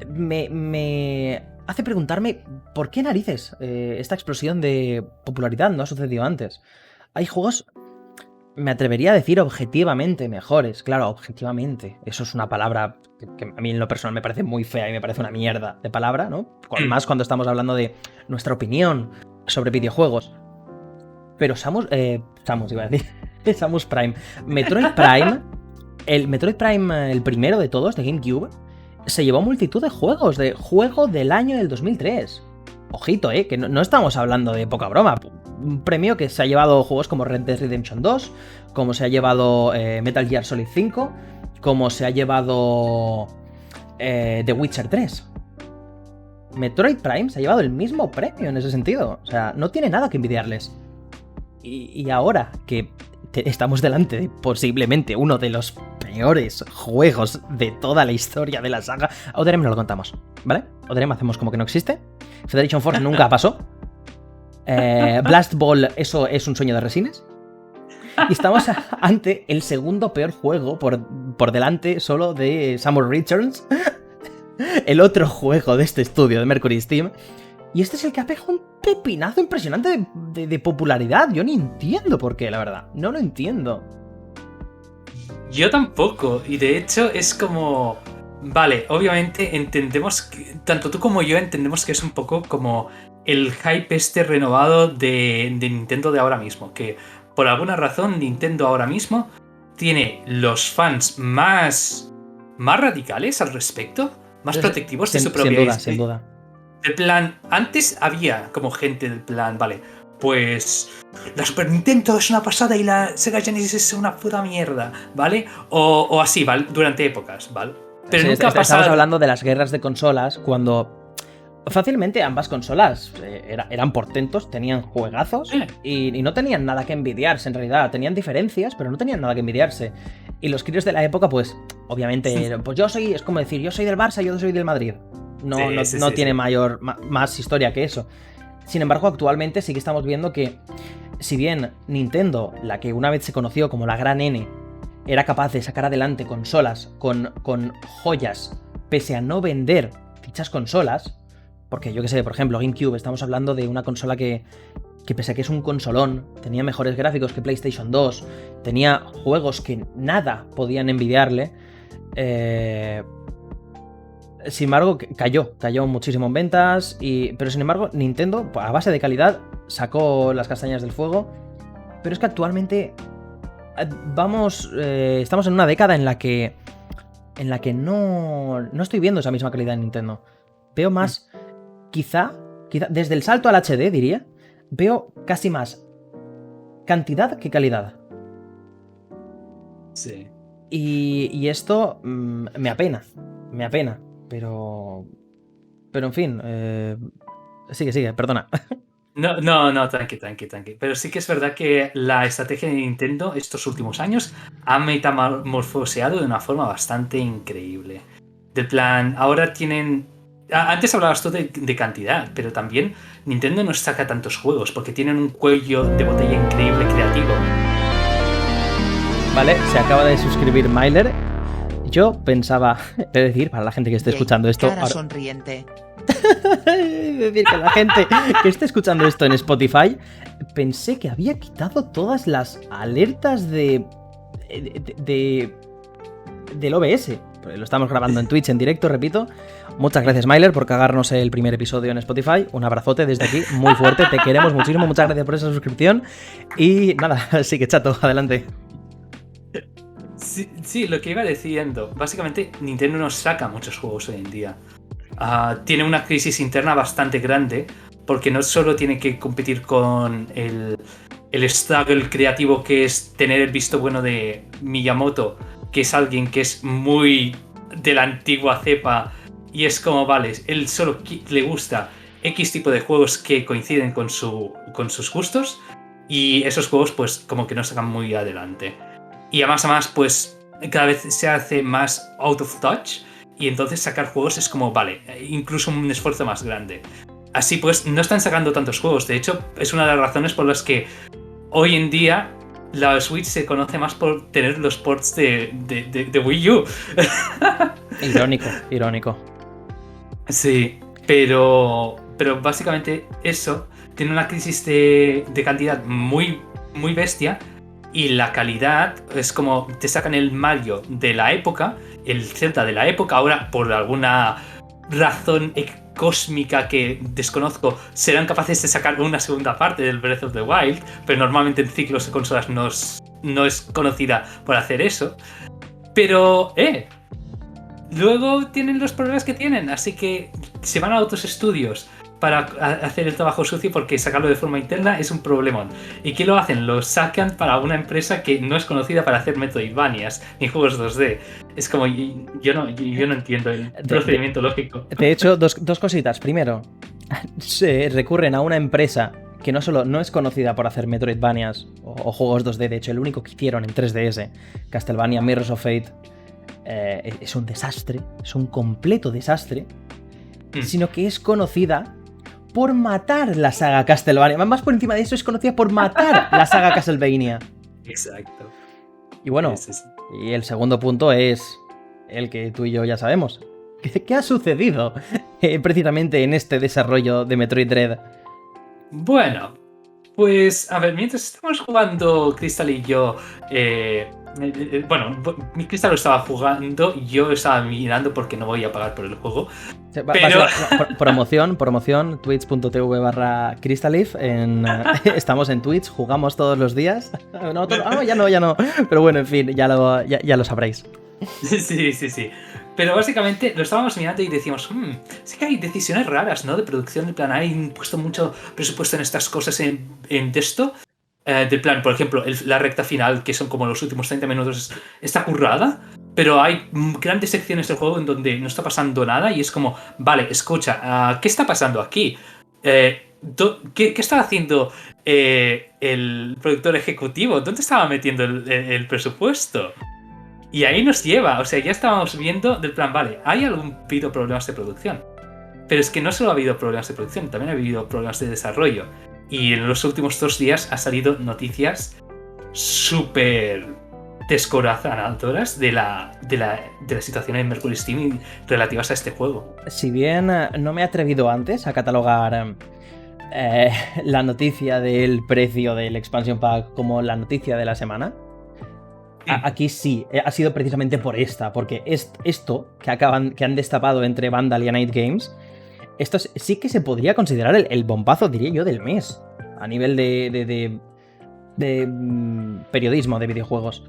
Me hace preguntarme por qué narices esta explosión de popularidad no ha sucedido antes. Hay juegos, me atrevería a decir, objetivamente mejores. Claro, objetivamente. Eso es una palabra que a mí en lo personal me parece muy fea y me parece una mierda de palabra, ¿no? Más cuando estamos hablando de nuestra opinión sobre videojuegos. Pero Samus iba a decir. Samus Prime. Metroid Prime, el primero de todos, de GameCube, se llevó multitud de juegos, de juego del año del 2003. Ojito, que no estamos hablando de poca broma. Un premio que se ha llevado juegos como Red Dead Redemption 2, como se ha llevado Metal Gear Solid 5, como se ha llevado The Witcher 3. Metroid Prime se ha llevado el mismo premio en ese sentido. O sea, no tiene nada que envidiarles. Y ahora que estamos delante de posiblemente uno de los peores juegos de toda la historia de la saga, Otherem no lo contamos, ¿vale? Otherem hacemos como que no existe. Federation Force nunca pasó. Blast Ball, eso es un sueño de resines. Y estamos ante el segundo peor juego por delante solo de Samus Returns, el otro juego de este estudio de Mercury Steam. Y este es el que ha pegado un pepinazo impresionante de popularidad. Yo ni entiendo por qué, la verdad. No lo entiendo. Yo tampoco. Y de hecho es como... Vale, obviamente entendemos que... Tanto tú como yo entendemos que es un poco como el hype este renovado de Nintendo de ahora mismo. Que por alguna razón Nintendo ahora mismo tiene los fans más radicales al respecto. Más protectivos de su propia historia. Sin duda. El plan, antes había como gente del plan, vale, pues la Super Nintendo es una pasada y la Sega Genesis es una puta mierda, ¿vale? O así, ¿vale? Durante épocas, ¿vale? Pero sí, nunca ha pasado... Estamos hablando de las guerras de consolas cuando fácilmente ambas consolas eran portentos, tenían juegazos y no tenían nada que envidiarse en realidad. Tenían diferencias, pero no tenían nada que envidiarse. Y los críos de la época, pues, obviamente, pues es como decir, yo soy del Barça, yo soy del Madrid. No tiene más historia que eso. Sin embargo, actualmente sí que estamos viendo que, si bien Nintendo, la que una vez se conoció como la Gran N, era capaz de sacar adelante consolas con joyas, pese a no vender dichas consolas, porque yo que sé, por ejemplo, GameCube, estamos hablando de una consola que pese a que es un consolón, tenía mejores gráficos que PlayStation 2, tenía juegos que nada podían envidiarle, sin embargo, cayó muchísimo en ventas, pero sin embargo, Nintendo, a base de calidad, sacó las castañas del fuego. Pero es que actualmente estamos en una década en la que no estoy viendo esa misma calidad en Nintendo. Veo más, quizá, desde el salto al HD, diría, veo casi más cantidad que calidad. Sí. Y esto me apena. Pero en fin, sigue, perdona. No, tranqui. Pero sí que es verdad que la estrategia de Nintendo estos últimos años ha metamorfoseado de una forma bastante increíble. Del plan, ahora tienen... Antes hablabas tú de cantidad, pero también Nintendo no saca tantos juegos porque tienen un cuello de botella increíble creativo. Vale, se acaba de suscribir Myler. Yo pensaba, es decir, para la gente que esté escuchando esto... Cara sonriente. Es decir, que la gente que esté escuchando esto en Spotify, pensé que había quitado todas las alertas del OBS. Lo estamos grabando en Twitch en directo, repito. Muchas gracias, Myler, por cagarnos el primer episodio en Spotify. Un abrazote desde aquí, muy fuerte. Te queremos muchísimo. Muchas gracias por esa suscripción. Y nada, sí que chato, adelante. Sí, lo que iba diciendo. Básicamente, Nintendo no saca muchos juegos hoy en día. Tiene una crisis interna bastante grande porque no solo tiene que competir con el struggle creativo que es tener el visto bueno de Miyamoto, que es alguien que es muy de la antigua cepa y es como, vale, él solo le gusta X tipo de juegos que coinciden con sus gustos y esos juegos pues como que no sacan muy adelante. Y además, pues cada vez se hace más out of touch y entonces sacar juegos es como, vale, incluso un esfuerzo más grande. Así pues, no están sacando tantos juegos. De hecho, es una de las razones por las que hoy en día la Switch se conoce más por tener los ports de Wii U. Irónico. Sí, pero básicamente eso tiene una crisis de calidad muy, muy bestia. Y la calidad es como te sacan el Mario de la época, el Zelda de la época, ahora por alguna razón cósmica que desconozco, serán capaces de sacar una segunda parte del Breath of the Wild, pero normalmente en ciclos de consolas no es conocida por hacer eso. Pero, luego tienen los problemas que tienen, así que se van a otros estudios para hacer el trabajo sucio porque sacarlo de forma interna es un problemón. ¿Y qué lo hacen? Lo sacan para una empresa que no es conocida para hacer Metroidvanias ni juegos 2D. Es como, yo no entiendo el procedimiento lógico. De hecho, dos cositas. Primero, se recurren a una empresa que no solo no es conocida por hacer Metroidvanias o juegos 2D, de hecho el único que hicieron en 3DS, Castlevania Mirrors of Fate, es un desastre, es un completo desastre, sino que es conocida por matar la saga Castlevania. Más por encima de eso, es conocida por matar la saga Castlevania. Exacto. Y bueno, y el segundo punto es el que tú y yo ya sabemos. ¿Qué ha sucedido precisamente en este desarrollo de Metroid Dread? Bueno, pues a ver, mientras estamos jugando Crystal y yo, bueno, mi Crystal lo estaba jugando, yo estaba mirando porque no voy a pagar por el juego. Pero... promoción, twitch.tv/Crystalif. Estamos en Twitch, jugamos todos los días. Ya no. Pero bueno, en fin, ya lo sabréis. Sí. Pero básicamente lo estábamos mirando y decíamos, sí que hay decisiones raras, ¿no? De producción, de plan, hay puesto mucho presupuesto en estas cosas en esto. De plan, por ejemplo, la recta final, que son como los últimos 30 minutos, está currada, pero hay grandes secciones del juego en donde no está pasando nada y es como, vale, escucha, ¿qué está pasando aquí? ¿Qué estaba haciendo el productor ejecutivo? ¿Dónde estaba metiendo el presupuesto? Y ahí nos lleva, o sea, ya estábamos viendo del plan, vale, hay habido problemas de producción. Pero es que no solo ha habido problemas de producción, también ha habido problemas de desarrollo. Y en los últimos 2 días ha salido noticias súper descorazonadoras de la situación en Mercury Steam relativas a este juego. Si bien no me he atrevido antes a catalogar la noticia del precio del Expansion Pack como la noticia de la semana, aquí sí, ha sido precisamente por esta, porque esto que han destapado entre Vandal y Night Games, esto sí que se podría considerar el bombazo, diría yo, del mes, a nivel de periodismo de videojuegos.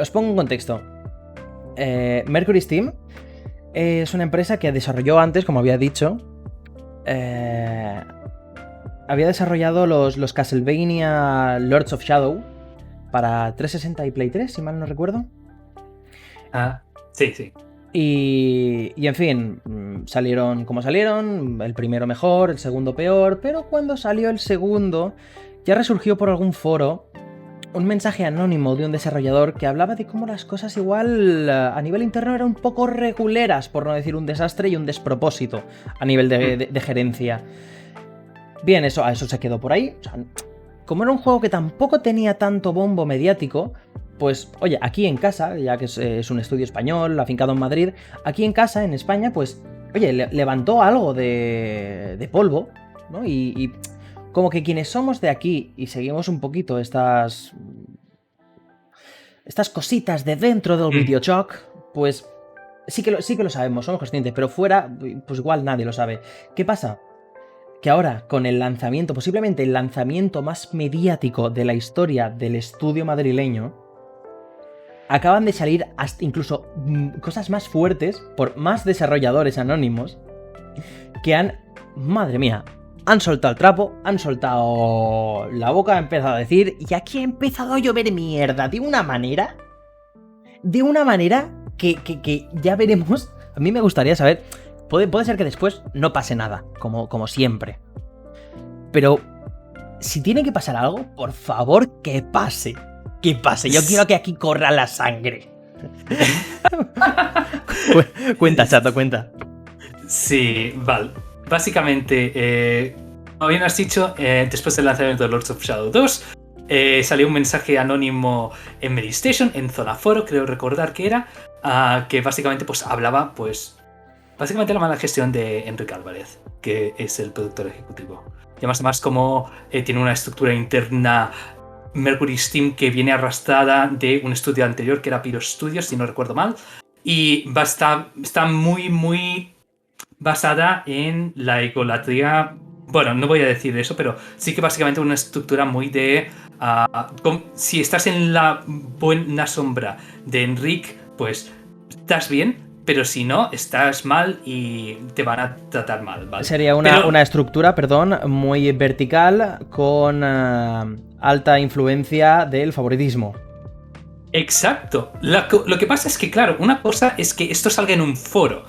Os pongo un contexto. Mercury Steam es una empresa que desarrolló antes, como había dicho, había desarrollado los Castlevania Lords of Shadow para 360 y Play 3, si mal no recuerdo. Sí. Y en fin, salieron como salieron, el primero mejor, el segundo peor, pero cuando salió el segundo ya resurgió por algún foro un mensaje anónimo de un desarrollador que hablaba de cómo las cosas igual a nivel interno eran un poco reguleras, por no decir un desastre y un despropósito a nivel de gerencia. Bien, a eso se quedó por ahí. O sea, como era un juego que tampoco tenía tanto bombo mediático, pues, oye, aquí en casa, ya que es un estudio español, afincado en Madrid, aquí en casa, en España, pues, oye, levantó algo de polvo, ¿no? Y como que quienes somos de aquí y seguimos un poquito estas cositas de dentro del videojuego, pues sí que lo sabemos, somos conscientes, pero fuera, pues igual nadie lo sabe. ¿Qué pasa? Que ahora, con el lanzamiento, posiblemente el lanzamiento más mediático de la historia del estudio madrileño, acaban de salir hasta incluso cosas más fuertes por más desarrolladores anónimos que madre mía, han soltado el trapo, han soltado la boca, han empezado a decir, y aquí ha empezado a llover mierda de una manera que ya veremos. A mí me gustaría saber, puede ser que después no pase nada, como siempre, pero si tiene que pasar algo, por favor que pase. que pase. Yo quiero que aquí corra la sangre. Cuenta, chato, cuenta. Sí, vale. Básicamente, como bien has dicho, después del lanzamiento de Lords of Shadow 2, salió un mensaje anónimo en Medistation, en Zona Foro, creo recordar que era, que básicamente pues hablaba, pues, básicamente la mala gestión de Enrique Álvarez, que es el productor ejecutivo. Y además como tiene una estructura interna Mercury Steam que viene arrastrada de un estudio anterior que era Pyro Studios, si no recuerdo mal, y está muy, muy basada en la egolatría. Bueno, no voy a decir eso, pero sí que básicamente una estructura muy de... si estás en la buena sombra de Enric, pues estás bien, pero si no, estás mal y te van a tratar mal, ¿vale? Sería una estructura, perdón, muy vertical con alta influencia del favoritismo. Exacto. Lo que pasa es que, claro, una cosa es que esto salga en un foro.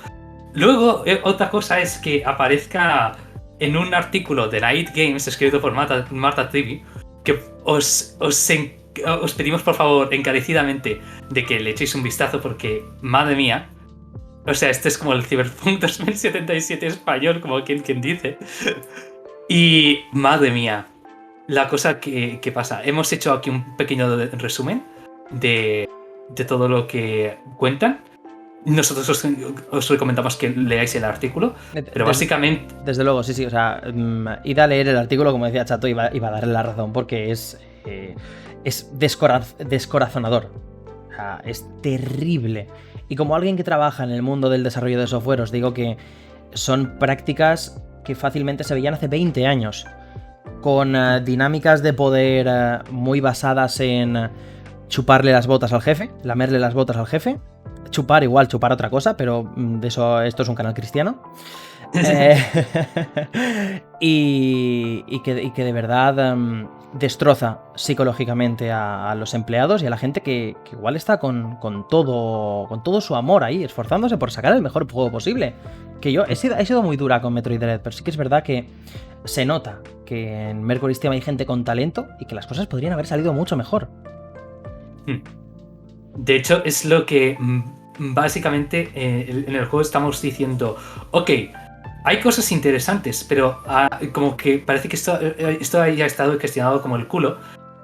Luego, otra cosa es que aparezca en un artículo de Night Games escrito por Marta Trivi, que os pedimos por favor encarecidamente de que le echéis un vistazo porque, madre mía, o sea, este es como el Cyberpunk 2077 español, como quien dice. Y, madre mía, la cosa que pasa. Hemos hecho aquí un pequeño resumen de todo lo que cuentan. Nosotros os recomendamos que leáis el artículo, pero básicamente... Desde luego, sí, o sea, id a leer el artículo, como decía Chato, iba a darle la razón, porque es descorazonador. O sea, es terrible. Y como alguien que trabaja en el mundo del desarrollo de software, os digo que son prácticas que fácilmente se veían hace 20 años, con dinámicas de poder muy basadas en chuparle las botas al jefe, lamerle las botas al jefe. Chupar otra cosa, pero de eso esto es un canal cristiano. Y que de verdad destroza psicológicamente a los empleados y a la gente que igual está con todo su amor ahí, esforzándose por sacar el mejor juego posible. Que yo he sido muy dura con Metroid Dread, pero sí que es verdad que se nota que en Mercury Steam hay gente con talento y que las cosas podrían haber salido mucho mejor. De hecho, es lo que básicamente en el juego estamos diciendo. Ok, hay cosas interesantes, pero como que parece que esto haya estado gestionado como el culo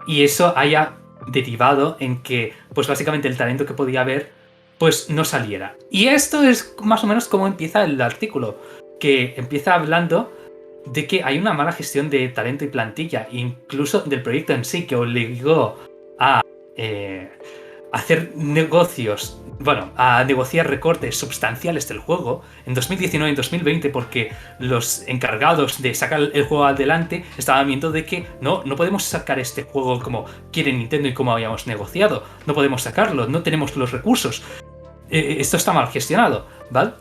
y eso haya derivado en que, pues básicamente el talento que podía haber, pues no saliera. Y esto es más o menos como empieza el artículo, que empieza hablando de que hay una mala gestión de talento y plantilla, incluso del proyecto en sí, que obligó a hacer negocios, a negociar recortes sustanciales del juego en 2019 y 2020, porque los encargados de sacar el juego adelante estaban viendo de que no podemos sacar este juego como quiere Nintendo y como habíamos negociado, no podemos sacarlo, no tenemos los recursos, esto está mal gestionado, ¿vale?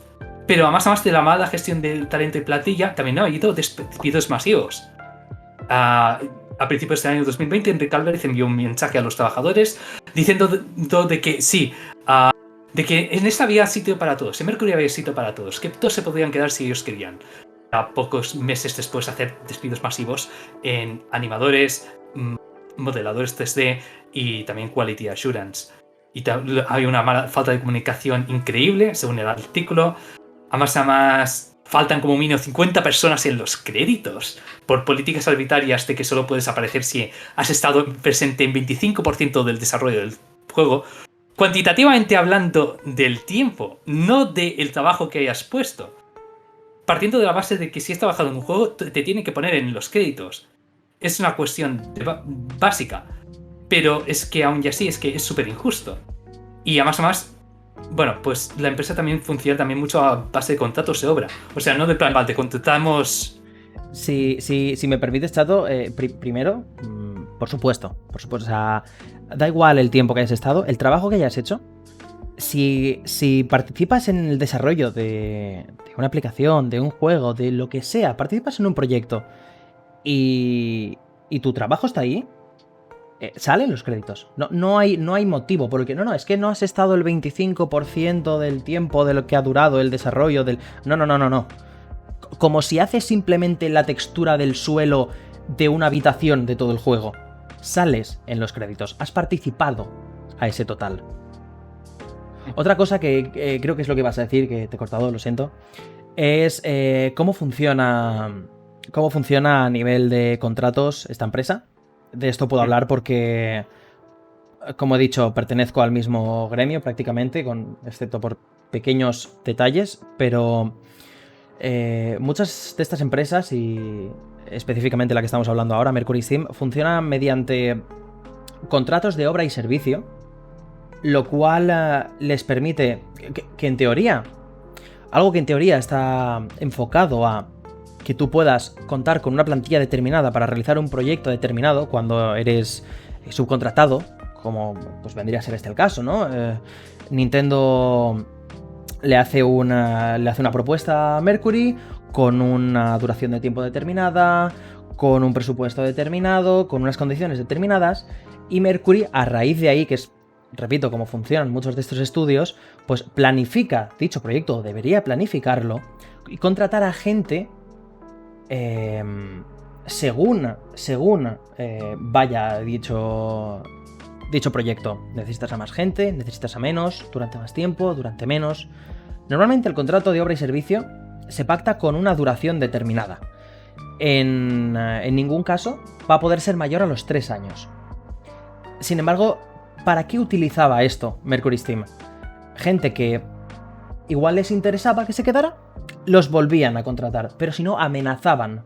Pero además de la mala gestión del talento y plantilla, también ha habido despidos masivos. A principios del año 2020, Enrique Álvarez envió un mensaje a los trabajadores diciendo de que sí, de que en esta había sitio para todos, en Mercury había sitio para todos, que todos se podían quedar si ellos querían. A pocos meses después hacer despidos masivos en animadores, modeladores 3D y también Quality Assurance. Y hay una falta de comunicación increíble, según el artículo. Además, faltan como mínimo 50 personas en los créditos por políticas arbitrarias de que solo puedes aparecer si has estado presente en 25% del desarrollo del juego. Cuantitativamente hablando del tiempo, no del trabajo que hayas puesto. Partiendo de la base de que si has trabajado en un juego, te tienen que poner en los créditos. Es una cuestión básica. Pero es que aún así es que es súper injusto. Y además... Bueno, pues la empresa también funciona también mucho a base de contratos de obra. O sea, no de plan, vale, te contratamos... Si me permites, Chato, primero, por supuesto, o sea, da igual el tiempo que hayas estado, el trabajo que hayas hecho. Si participas en el desarrollo de una aplicación, de un juego, de lo que sea, participas en un proyecto y tu trabajo está ahí, salen los créditos. No hay motivo por el que... No, es que no has estado el 25% del tiempo de lo que ha durado el desarrollo del... No. Como si haces simplemente la textura del suelo de una habitación de todo el juego. sales en los créditos, has participado a ese total. Otra cosa que creo que es lo que vas a decir, que te he cortado, lo siento, es cómo funciona a nivel de contratos esta empresa. De esto puedo hablar porque, como he dicho, pertenezco al mismo gremio prácticamente, excepto por pequeños detalles, pero muchas de estas empresas, y específicamente la que estamos hablando ahora, Mercury Steam, funcionan mediante contratos de obra y servicio, lo cual les permite que en teoría, algo que en teoría está enfocado a que tú puedas contar con una plantilla determinada para realizar un proyecto determinado cuando eres subcontratado, como pues vendría a ser este el caso, ¿no? Nintendo le hace una propuesta a Mercury con una duración de tiempo determinada, con un presupuesto determinado, con unas condiciones determinadas, y Mercury, a raíz de ahí, que es, repito, como funcionan muchos de estos estudios, pues planifica dicho proyecto, o debería planificarlo, y contratar a gente según vaya dicho proyecto. Necesitas a más gente, necesitas a menos, durante más tiempo, durante menos. Normalmente el contrato de obra y servicio se pacta con una duración determinada. En ningún caso va a poder ser mayor a los 3 años. Sin embargo, ¿para qué utilizaba esto Mercury Steam? Gente que igual les interesaba que se quedara, los volvían a contratar, pero si no, amenazaban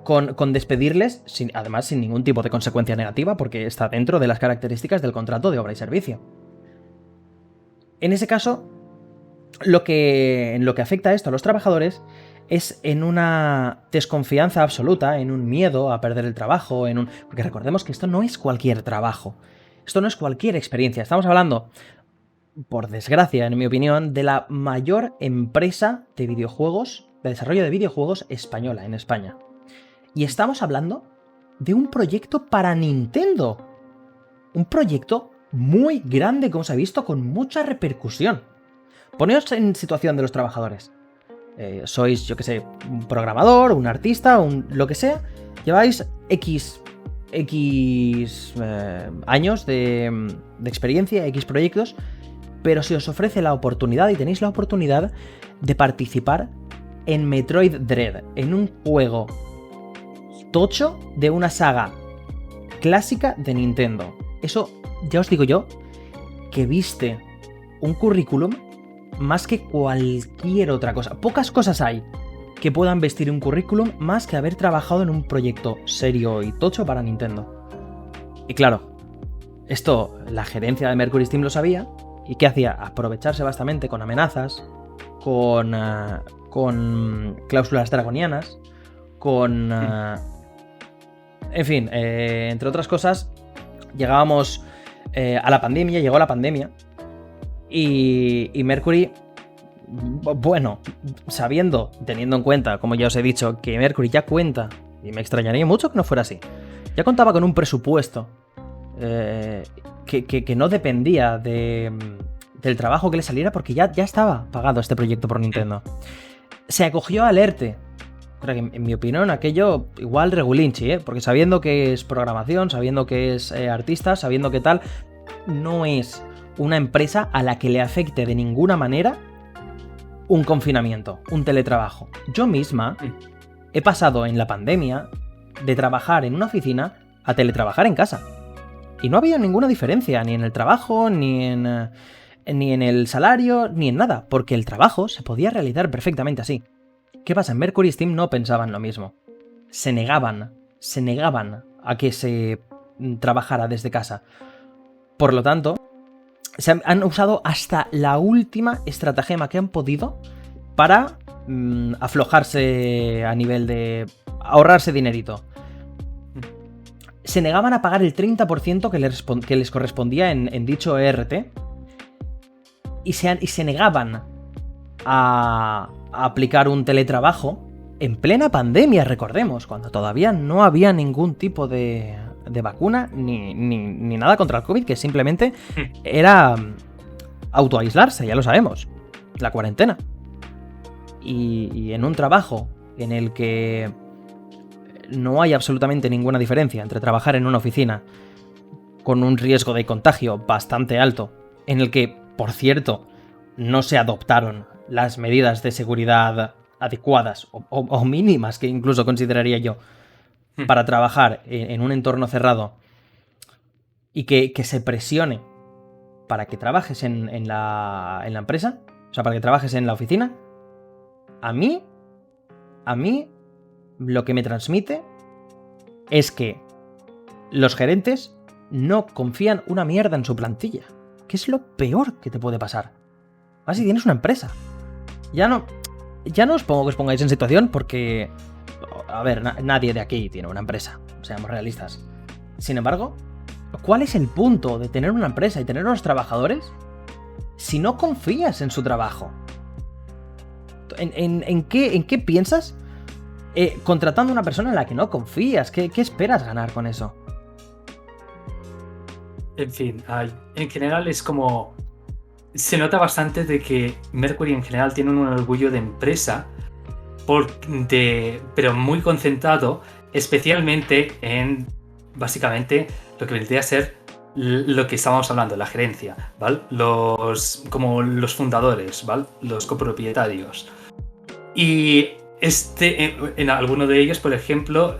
con despedirles, además sin ningún tipo de consecuencia negativa, porque está dentro de las características del contrato de obra y servicio. En ese caso, en lo que afecta esto a los trabajadores es en una desconfianza absoluta, en un miedo a perder el trabajo, porque recordemos que esto no es cualquier trabajo, esto no es cualquier experiencia, estamos hablando, por desgracia, en mi opinión, de la mayor empresa de videojuegos, de desarrollo de videojuegos española en España. Y estamos hablando de un proyecto para Nintendo. Un proyecto muy grande, como se ha visto, con mucha repercusión. Poneos en situación de los trabajadores. Sois, yo que sé, un programador, un artista, lo que sea. Lleváis X años de experiencia, X proyectos, pero se os ofrece la oportunidad, y tenéis la oportunidad, de participar en Metroid Dread, en un juego tocho de una saga clásica de Nintendo. Eso, ya os digo yo, que viste un currículum más que cualquier otra cosa. Pocas cosas hay que puedan vestir un currículum más que haber trabajado en un proyecto serio y tocho para Nintendo. Y claro, esto la gerencia de Mercury Steam lo sabía, y ¿qué hacía? Aprovecharse bastante con amenazas, con cláusulas draconianas, en fin, entre otras cosas, llegó la pandemia, y Mercury, bueno, teniendo en cuenta, como ya os he dicho, que Mercury ya cuenta, y me extrañaría mucho que no fuera así, ya contaba con un presupuesto que no dependía del trabajo que le saliera, porque ya estaba pagado este proyecto por Nintendo. Se acogió al ERTE. En mi opinión, aquello igual regulinchi, porque sabiendo que es programación, sabiendo que es artista, sabiendo que tal, no es una empresa a la que le afecte de ninguna manera un confinamiento, un teletrabajo. Yo misma he pasado en la pandemia de trabajar en una oficina a teletrabajar en casa. Y no había ninguna diferencia, ni en el trabajo, ni en el salario, ni en nada, porque el trabajo se podía realizar perfectamente así. ¿Qué pasa? En Mercury Steam no pensaban lo mismo. Se negaban a que se trabajara desde casa. Por lo tanto, han usado hasta la última estratagema que han podido para aflojarse a nivel de ahorrarse dinerito. Se negaban a pagar el 30% que les correspondía en dicho ERT, y se negaban a aplicar un teletrabajo en plena pandemia, recordemos, cuando todavía no había ningún tipo de vacuna ni nada contra el COVID, que simplemente era autoaislarse, ya lo sabemos, la cuarentena. Y en un trabajo en el que no hay absolutamente ninguna diferencia entre trabajar en una oficina con un riesgo de contagio bastante alto, en el que, por cierto, no se adoptaron las medidas de seguridad adecuadas o mínimas, que incluso consideraría yo, para trabajar en un entorno cerrado, y que se presione para que trabajes en la empresa, o sea, para que trabajes en la oficina, a mí lo que me transmite es que los gerentes no confían una mierda en su plantilla, que es lo peor que te puede pasar. Más si tienes una empresa. Ya no os pongo que os pongáis en situación porque, a ver, nadie de aquí tiene una empresa, seamos realistas. Sin embargo, ¿cuál es el punto de tener una empresa y tener unos trabajadores si no confías en su trabajo? ¿En qué piensas contratando a una persona en la que no confías? ¿Qué esperas ganar con eso? En fin, en general es como... Se nota bastante de que Mercury en general tiene un orgullo de empresa, pero muy concentrado, especialmente en, básicamente, lo que vendría a ser lo que estábamos hablando, la gerencia, ¿vale? Como los fundadores, ¿vale? Los copropietarios. Y en alguno de ellos, por ejemplo,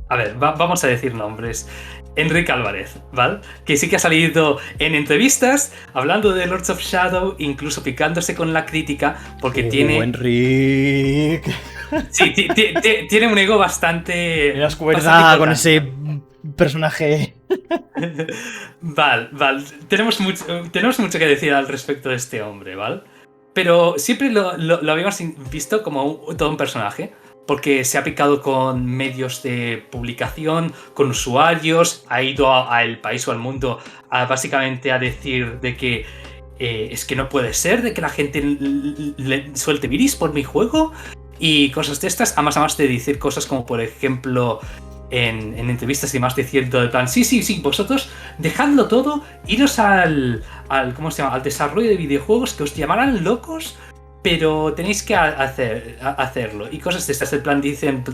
a ver, vamos a decir nombres. Enrique Álvarez, ¿vale? Que sí que ha salido en entrevistas hablando de Lords of Shadow, incluso picándose con la crítica, porque tiene... Enrique. Sí, tiene un ego bastante... Me das cuerda con ese personaje. Vale. Tenemos mucho que decir al respecto de este hombre, ¿vale? Pero siempre lo habíamos visto como todo un personaje. Porque se ha picado con medios de publicación, con usuarios, ha ido a El País o al Mundo básicamente a decir de que es que no puede ser, de que la gente le suelte viris por mi juego y cosas de estas, además de decir cosas como por ejemplo en entrevistas y más diciendo de plan, sí, vosotros dejadlo todo, iros al ¿cómo se llama? Al desarrollo de videojuegos que os llamarán locos, pero tenéis que hacerlo. Y cosas de estas. El plan dicen,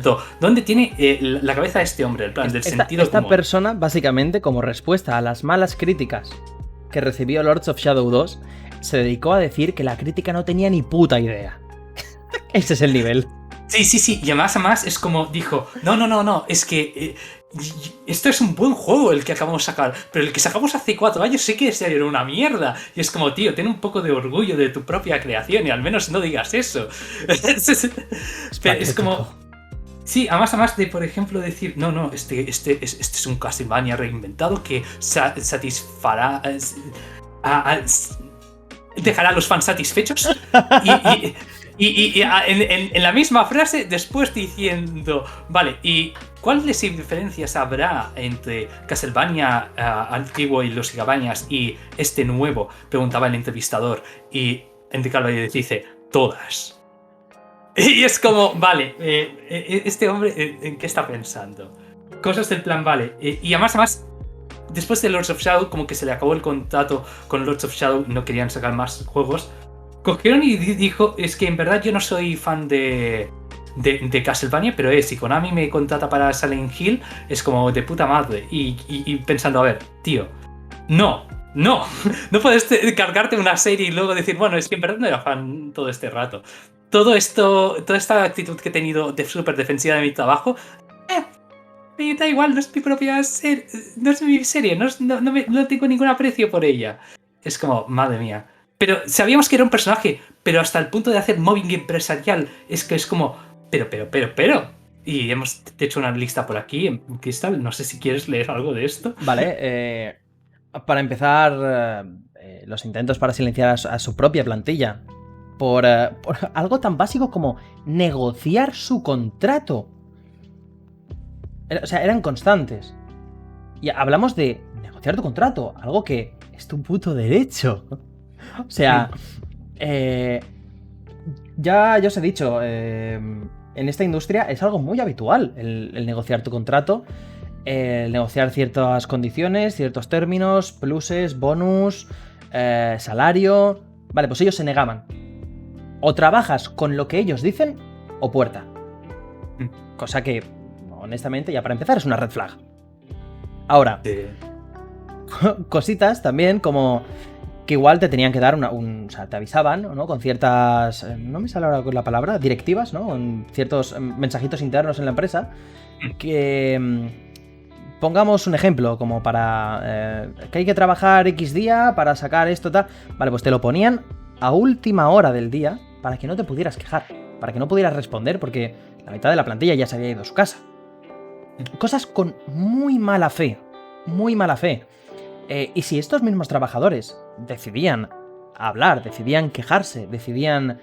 ¿dónde tiene la cabeza de este hombre? El plan del sentido común. Esta persona, básicamente, como respuesta a las malas críticas que recibió Lords of Shadow 2, se dedicó a decir que la crítica no tenía ni puta idea. Ese es el nivel. Sí. Y además es como dijo, no, es que... esto es un buen juego el que acabamos de sacar, pero el que sacamos hace 4 años sí que era una mierda. Y es como, tío, ten un poco de orgullo de tu propia creación y al menos no digas eso. Es como... Sí, además de, por ejemplo, decir, no, este es un Castlevania reinventado que satisfará... dejará a los fans satisfechos y en la misma frase después diciendo, vale, ¿y cuáles diferencias habrá entre Castlevania antiguo y los Gigabañas y este nuevo? Preguntaba el entrevistador y Enrique Álvarez dice, todas. Y es como, vale, este hombre, ¿en qué está pensando? Cosas del plan, vale. Y además, después de Lords of Shadow, como que se le acabó el contrato con Lords of Shadow, no querían sacar más juegos. Cogieron y dijo, es que en verdad yo no soy fan de Castlevania, pero si Konami me contrata para Silent Hill, es como de puta madre. Y pensando, a ver, tío, no puedes cargarte una serie y luego decir, bueno, es que en verdad no era fan todo este rato. Toda esta actitud que he tenido de súper defensiva de mi trabajo, me da igual, no es mi propia serie, no es mi serie, no tengo ningún aprecio por ella. Es como, madre mía. Pero sabíamos que era un personaje, pero hasta el punto de hacer mobbing empresarial, es que es como, pero. Y hemos hecho una lista por aquí, en Crystal, no sé si quieres leer algo de esto. Vale, para empezar, los intentos para silenciar a su propia plantilla por algo tan básico como negociar su contrato. O sea, eran constantes. Y hablamos de negociar tu contrato, algo que es tu puto derecho. O sea, ya os he dicho, en esta industria es algo muy habitual el negociar tu contrato, el negociar ciertas condiciones, ciertos términos, pluses, bonus, salario. Vale, pues ellos se negaban. O trabajas con lo que ellos dicen o puerta. Cosa que honestamente, ya para empezar es una red flag. Ahora, cositas también como que igual te tenían que dar o sea, te avisaban, ¿no? Con ciertas, no me sale ahora con la palabra, directivas, ¿no? Con ciertos mensajitos internos en la empresa que... Pongamos un ejemplo, como para que hay que trabajar X día para sacar esto, tal. Vale, pues te lo ponían a última hora del día para que no te pudieras quejar, para que no pudieras responder, porque la mitad de la plantilla ya se había ido a su casa. Cosas con muy mala fe, muy mala fe. Y si estos mismos trabajadores decidían hablar, decidían quejarse, decidían,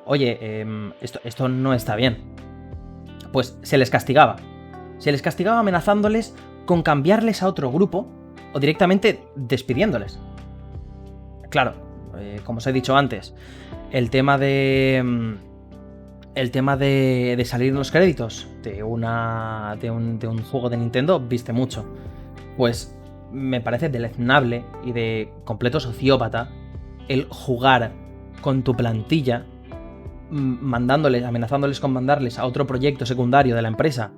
oye, esto no está bien, pues se les castigaba. Se les castigaba amenazándoles con cambiarles a otro grupo o directamente despidiéndoles. Claro, como os he dicho antes, el tema de salir en los créditos de un juego de Nintendo viste mucho. Pues me parece deleznable y de completo sociópata el jugar con tu plantilla, amenazándoles con mandarles a otro proyecto secundario de la empresa,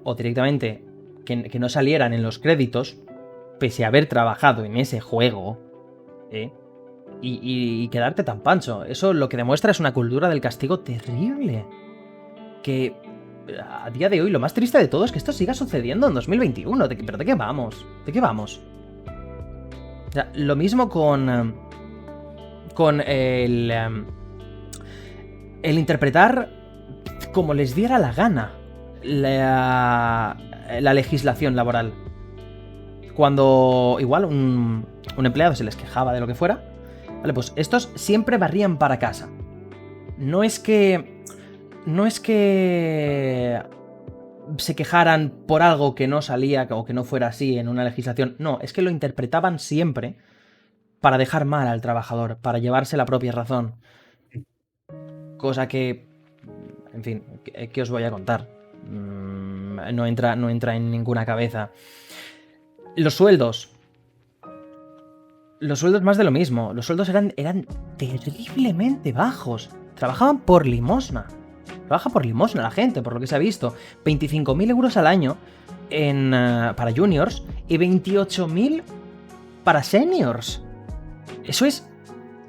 o directamente que no salieran en los créditos, pese a haber trabajado en ese juego, y quedarte tan pancho. Eso lo que demuestra es una cultura del castigo terrible. Que a día de hoy lo más triste de todo es que esto siga sucediendo en 2021. ¿Pero de qué vamos? ¿De qué vamos? O sea, lo mismo con el interpretar como les diera la gana la legislación laboral. Cuando igual un empleado se les quejaba de lo que fuera, vale, pues estos siempre barrían para casa. No es que se quejaran por algo que no salía o que no fuera así en una legislación. No, es que lo interpretaban siempre para dejar mal al trabajador, para llevarse la propia razón. Cosa que, en fin, ¿qué os voy a contar? No entra en ninguna cabeza. Los sueldos más de lo mismo. Los sueldos eran terriblemente bajos. Trabajaban por limosna. Trabaja por limosna la gente, por lo que se ha visto. 25.000 euros al año para juniors y 28.000 para seniors. Eso es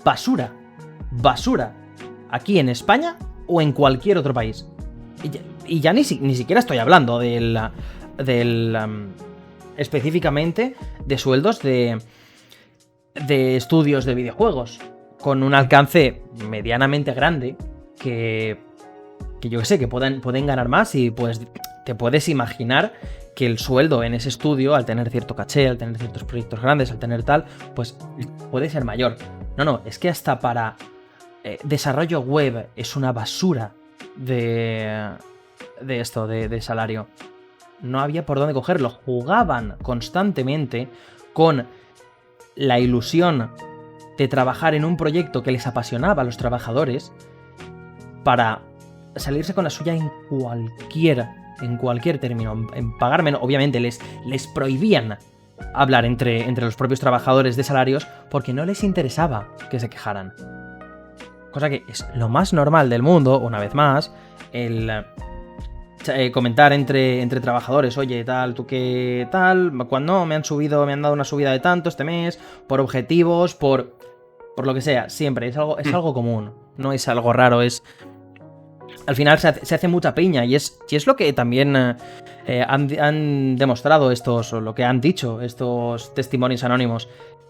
basura. Basura. Aquí en España o en cualquier otro país. Y ya ni siquiera estoy hablando específicamente de sueldos de estudios de videojuegos con un alcance medianamente grande que yo que sé, que pueden ganar más, y pues te puedes imaginar que el sueldo en ese estudio, al tener cierto caché, al tener ciertos proyectos grandes, al tener tal, pues puede ser mayor. No, es que hasta para desarrollo web es una basura de salario. No había por dónde cogerlo. Jugaban constantemente con la ilusión de trabajar en un proyecto que les apasionaba a los trabajadores para salirse con la suya en cualquier término, en pagar menos. Obviamente les prohibían hablar entre los propios trabajadores de salarios porque no les interesaba que se quejaran. Cosa que es lo más normal del mundo, una vez más, el comentar entre trabajadores, oye, tal, tú qué tal, cuando me han dado una subida de tanto este mes, por objetivos, por lo que sea, siempre, es algo común, no es algo raro, al final se hace mucha piña, y es lo que también han demostrado o lo que han dicho estos testimonios anónimos,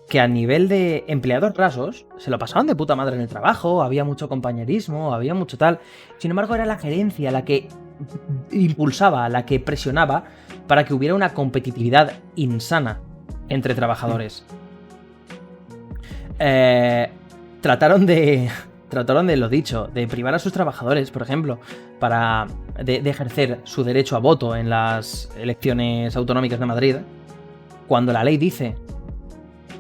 que a nivel de empleados rasos se lo pasaban de puta madre en el trabajo, había mucho compañerismo, había mucho tal. Sin embargo, era la gerencia la que impulsaba, la que presionaba para que hubiera una competitividad insana entre trabajadores. Trataron de lo dicho, de privar a sus trabajadores, por ejemplo, de ejercer su derecho a voto en las elecciones autonómicas de Madrid, cuando la ley dice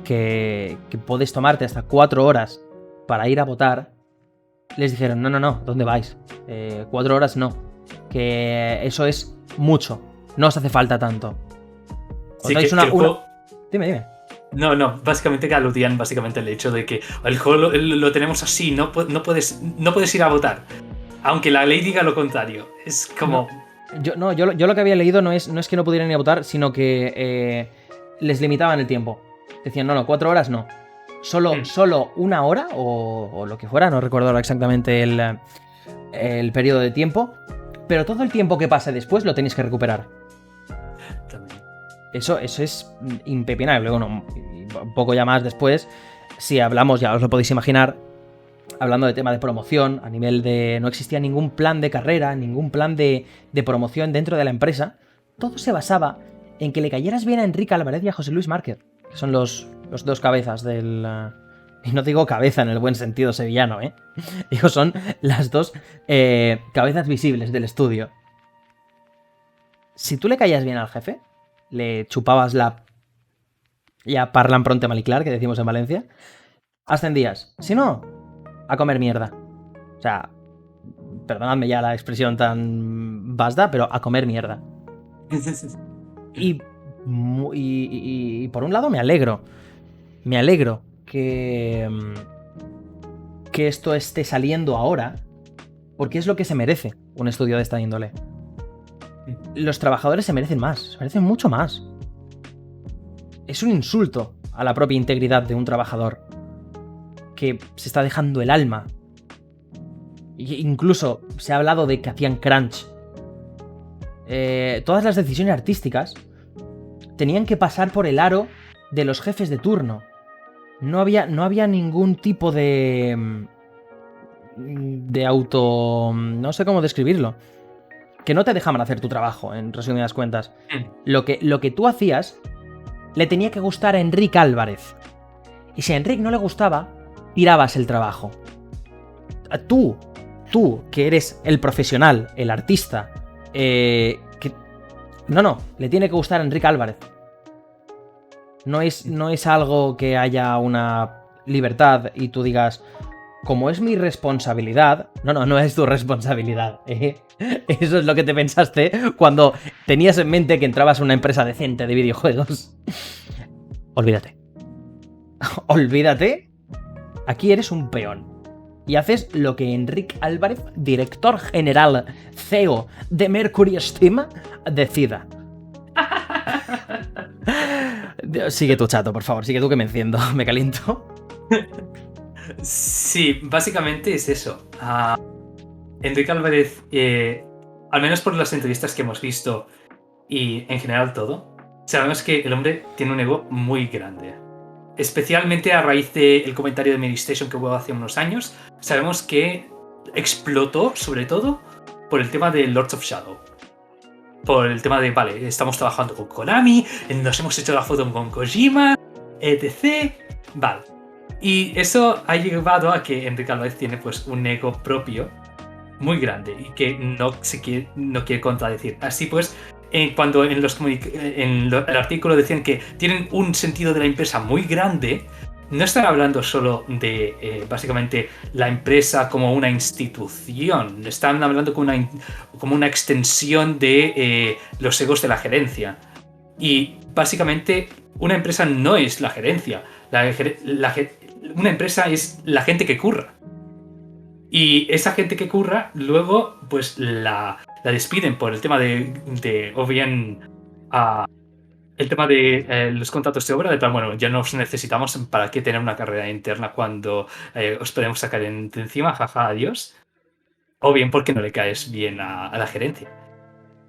que puedes tomarte hasta 4 horas para ir a votar. Les dijeron, no, ¿dónde vais? 4 horas no, que eso es mucho, no os hace falta tanto. Sí, Dime. No, básicamente que aludían el hecho de que el juego lo tenemos así, no puedes ir a votar, aunque la ley diga lo contrario. Es como... Yo lo que había leído no es que no pudieran ir a votar, sino que les limitaban el tiempo. Decían, no, 4 horas no. Solo 1 hora o lo que fuera, no recuerdo ahora exactamente el periodo de tiempo, pero todo el tiempo que pase después lo tenéis que recuperar. También. Eso es impepinable. Bueno, un poco ya más después, si hablamos, ya os lo podéis imaginar, hablando de tema de promoción, a nivel de... No existía ningún plan de carrera, ningún plan de promoción dentro de la empresa. Todo se basaba en que le cayeras bien a Enrique Álvarez y a José Luis Márquez, que son los dos cabezas del... Y no digo cabeza en el buen sentido sevillano, ¿eh? Digo, son las dos cabezas visibles del estudio. Si tú le caías bien al jefe, le chupabas la... Ya parlan pronto mal y clar, que decimos en Valencia, ascendías. Si no, a comer mierda. O sea, perdonadme ya la expresión tan basta, pero a comer mierda. Y por un lado me alegro. Me alegro que esto esté saliendo ahora, porque es lo que se merece un estudio de esta índole. Los trabajadores se merecen más, se merecen mucho más. Es un insulto a la propia integridad de un trabajador que se está dejando el alma. Incluso se ha hablado de que hacían crunch. Todas las decisiones artísticas tenían que pasar por el aro de los jefes de turno. No había ningún tipo de auto... No sé cómo describirlo. Que no te dejaban hacer tu trabajo, en resumidas cuentas. Lo que tú hacías le tenía que gustar a Enrique Álvarez. Y si a Enrique no le gustaba, tirabas el trabajo. Tú, que eres el profesional, el artista, le tiene que gustar a Enrique Álvarez. No es algo que haya una libertad y tú digas, como es mi responsabilidad... No es tu responsabilidad. Eso es lo que te pensaste cuando tenías en mente que entrabas a una empresa decente de videojuegos. Olvídate. Olvídate. Aquí eres un peón. Y haces lo que Enrique Álvarez, director general CEO de Mercury Steam, decida. Sigue tu chato, por favor. Sigue tú que me enciendo. Me caliento. Sí, básicamente es eso. Enrique Álvarez, al menos por las entrevistas que hemos visto y en general todo, sabemos que el hombre tiene un ego muy grande. Especialmente a raíz del comentario de Medistation que hubo hace unos años, sabemos que explotó sobre todo por el tema de Lords of Shadow. Por el tema de, vale, estamos trabajando con Konami, nos hemos hecho la foto con Kojima, etc. Vale. Y eso ha llevado a que Enrique Álvarez tiene pues un ego propio muy grande y que no quiere contradecir. Así pues, cuando en el artículo decían que tienen un sentido de la empresa muy grande, no están hablando solo de básicamente la empresa como una institución, están hablando como una extensión de los egos de la gerencia. Y básicamente una empresa no es la gerencia, una empresa es la gente que curra. Y esa gente que curra, luego, pues la despiden por el tema de o bien el tema de los contratos de obra, de plan, bueno, ya no os necesitamos, ¿para qué tener una carrera interna cuando os podemos sacar de encima? Jaja, adiós. O bien porque no le caes bien a la gerencia.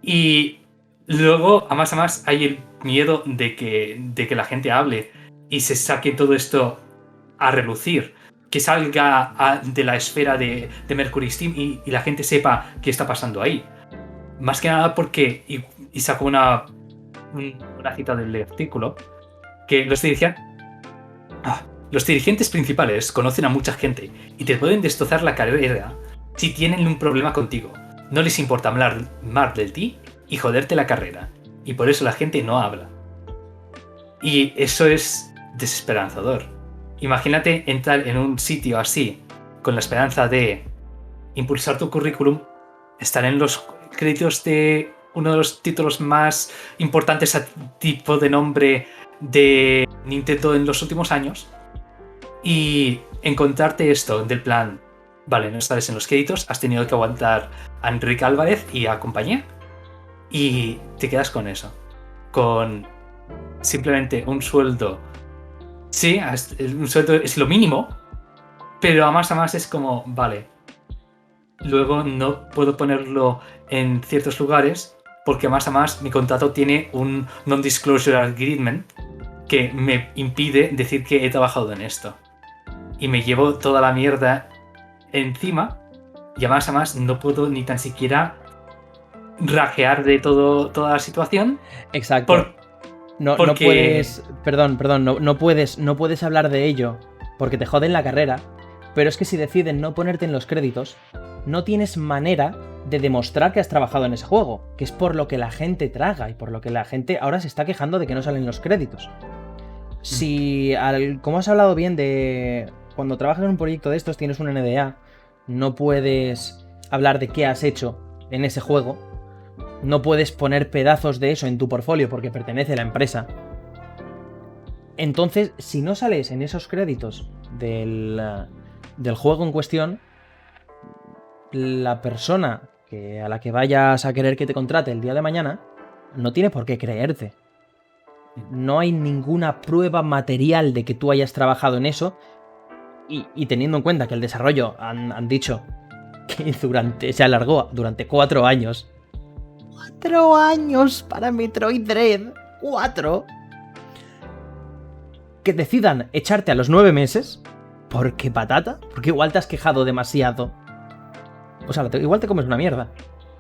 Y luego, a más, hay el miedo de que la gente hable y se saque todo esto a relucir, que salga de la esfera de Mercury Steam y la gente sepa qué está pasando ahí. Más que nada porque, y sacó una cita del artículo, que los dirigentes principales conocen a mucha gente y te pueden destrozar la carrera si tienen un problema contigo. No les importa hablar mal de ti y joderte la carrera. Y por eso la gente no habla. Y eso es desesperanzador. Imagínate entrar en un sitio así, con la esperanza de impulsar tu currículum, estar en los créditos de uno de los títulos más importantes a tipo de nombre de Nintendo en los últimos años, y encontrarte esto del plan, vale, no estás en los créditos, has tenido que aguantar a Enrique Álvarez y a compañía. Y te quedas con eso. Con simplemente un sueldo. Sí, un sueldo es lo mínimo, pero a más es como, vale, luego no puedo ponerlo en ciertos lugares porque a más mi contrato tiene un non-disclosure agreement que me impide decir que he trabajado en esto. Y me llevo toda la mierda encima y a más no puedo ni tan siquiera rajear de toda la situación. Exacto. No puedes. Perdón, no puedes hablar de ello porque te joden la carrera. Pero es que si deciden no ponerte en los créditos, no tienes manera de demostrar que has trabajado en ese juego, que es por lo que la gente traga y por lo que la gente ahora se está quejando de que no salen los créditos. Si, como has hablado bien de cuando trabajas en un proyecto de estos, tienes un NDA, no puedes hablar de qué has hecho en ese juego, no puedes poner pedazos de eso en tu portfolio porque pertenece a la empresa. Entonces, si no sales en esos créditos del juego en cuestión, la persona a la que vayas a querer que te contrate el día de mañana no tiene por qué creerte. No hay ninguna prueba material de que tú hayas trabajado en eso. Y teniendo en cuenta que el desarrollo han dicho que se alargó durante 4 años. 4 años para Metroid Dread. 4. Que decidan echarte a los 9 meses. ¿Por qué patata? Porque igual te has quejado demasiado. O sea, igual te comes una mierda.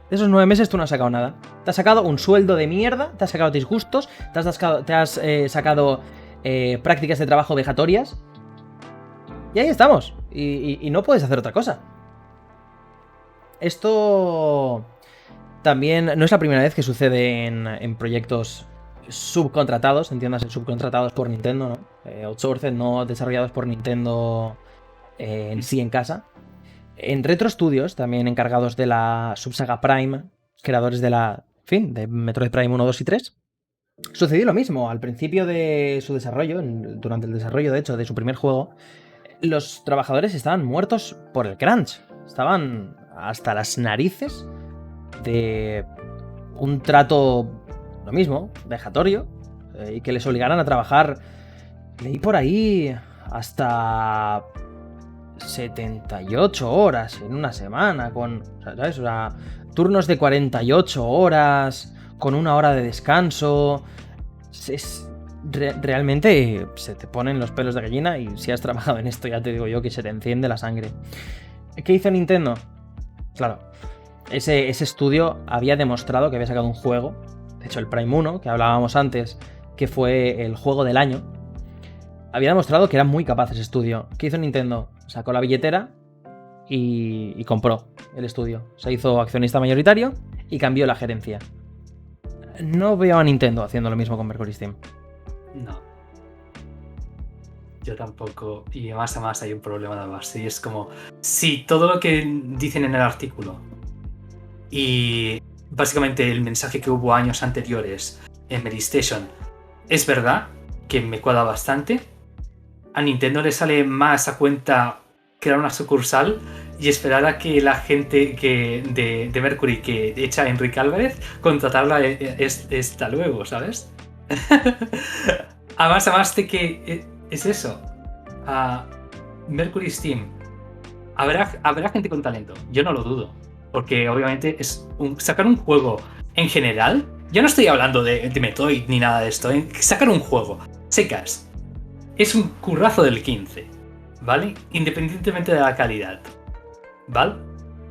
De esos 9 meses tú no has sacado nada. Te has sacado un sueldo de mierda, te has sacado disgustos, te has sacado prácticas de trabajo vejatorias. Y ahí estamos. Y no puedes hacer otra cosa. Esto también no es la primera vez que sucede en proyectos subcontratados, entiéndase, subcontratados por Nintendo, ¿no? Outsourced, no desarrollados por Nintendo en sí en casa. En Retro Studios, también encargados de la subsaga Prime, creadores de Metroid Prime 1, 2 y 3, sucedió lo mismo. Al principio de su desarrollo, durante el desarrollo, de hecho, de su primer juego, los trabajadores estaban muertos por el crunch. Estaban hasta las narices de un trato, lo mismo, vejatorio, y que les obligaran a trabajar, leí por ahí, hasta 78 horas en una semana, ¿sabes? O sea, turnos de 48 horas, con 1 hora de descanso. Realmente se te ponen los pelos de gallina, y si has trabajado en esto ya te digo yo que se te enciende la sangre. ¿Qué hizo Nintendo? Claro, ese estudio había demostrado que había sacado un juego, de hecho el Prime 1, que hablábamos antes, que fue el juego del año, había demostrado que era muy capaz ese estudio. ¿Qué hizo Nintendo? Sacó la billetera y compró el estudio. Se hizo accionista mayoritario y cambió la gerencia. No veo a Nintendo haciendo lo mismo con Mercury Steam. No. Yo tampoco. Y más hay un problema de base. Y es como, si todo lo que dicen en el artículo y básicamente el mensaje que hubo años anteriores en Medistation es verdad, que me cuadra bastante, a Nintendo le sale más a cuenta crear una sucursal y esperar a que la gente de Mercury que echa a Enrique Álvarez, contratarla esta luego, ¿sabes? Además de que es eso. Mercury Steam. Habrá gente con talento, yo no lo dudo. Porque obviamente es sacar un juego en general. Yo no estoy hablando de Metroid ni nada de esto. Sacar un juego, secas, es un currazo del 15, ¿vale? Independientemente de la calidad, ¿vale?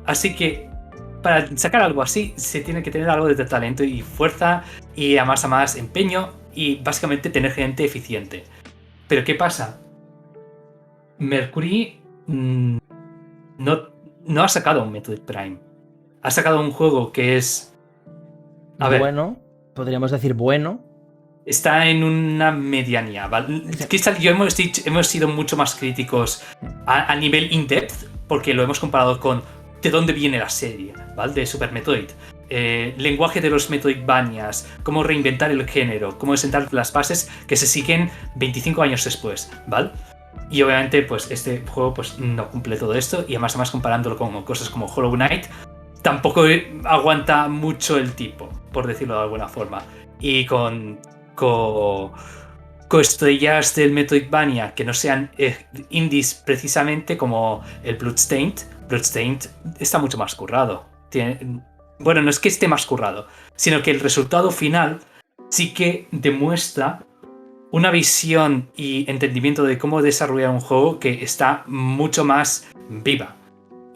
Así que para sacar algo así se tiene que tener algo de talento y fuerza y a más empeño y básicamente tener gente eficiente. Pero ¿qué pasa? Mercury no ha sacado un Metroid Prime. Ha sacado un juego que es... bueno, podríamos decir bueno. Está en una medianía, ¿vale? Crystal y yo hemos sido mucho más críticos a nivel in-depth, porque lo hemos comparado con de dónde viene la serie, ¿vale? De Super Metroid. Lenguaje de los Metroidvanias, cómo reinventar el género, cómo sentar las bases que se siguen 25 años después, ¿vale? Y obviamente, pues este juego pues no cumple todo esto, y además comparándolo con cosas como Hollow Knight, tampoco aguanta mucho el tipo, por decirlo de alguna forma. Y con coestrellas del Metroidvania que no sean indies precisamente, como el Bloodstained. Bloodstained está mucho más currado. Bueno, no es que esté más currado, sino que el resultado final sí que demuestra una visión y entendimiento de cómo desarrollar un juego que está mucho más viva.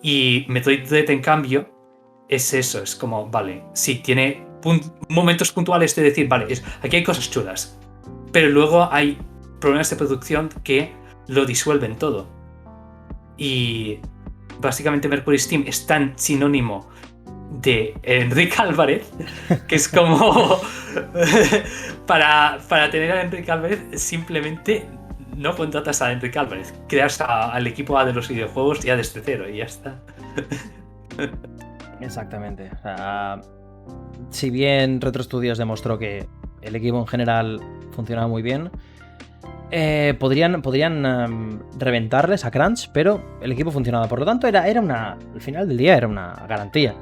Y Metroid Dread, en cambio, es eso, es como, vale, sí, tiene momentos puntuales de decir, vale, aquí hay cosas chulas, pero luego hay problemas de producción que lo disuelven todo. Y básicamente Mercury Steam es tan sinónimo de Enrique Álvarez, que es como para tener a Enrique Álvarez simplemente no contratas a Enrique Álvarez, creas al equipo A de los videojuegos ya desde cero y ya está. Exactamente. O sea, si bien Retro Studios demostró que el equipo en general funcionaba muy bien, podrían reventarles a Crunch, pero el equipo funcionaba. Por lo tanto, al final del día era una garantía.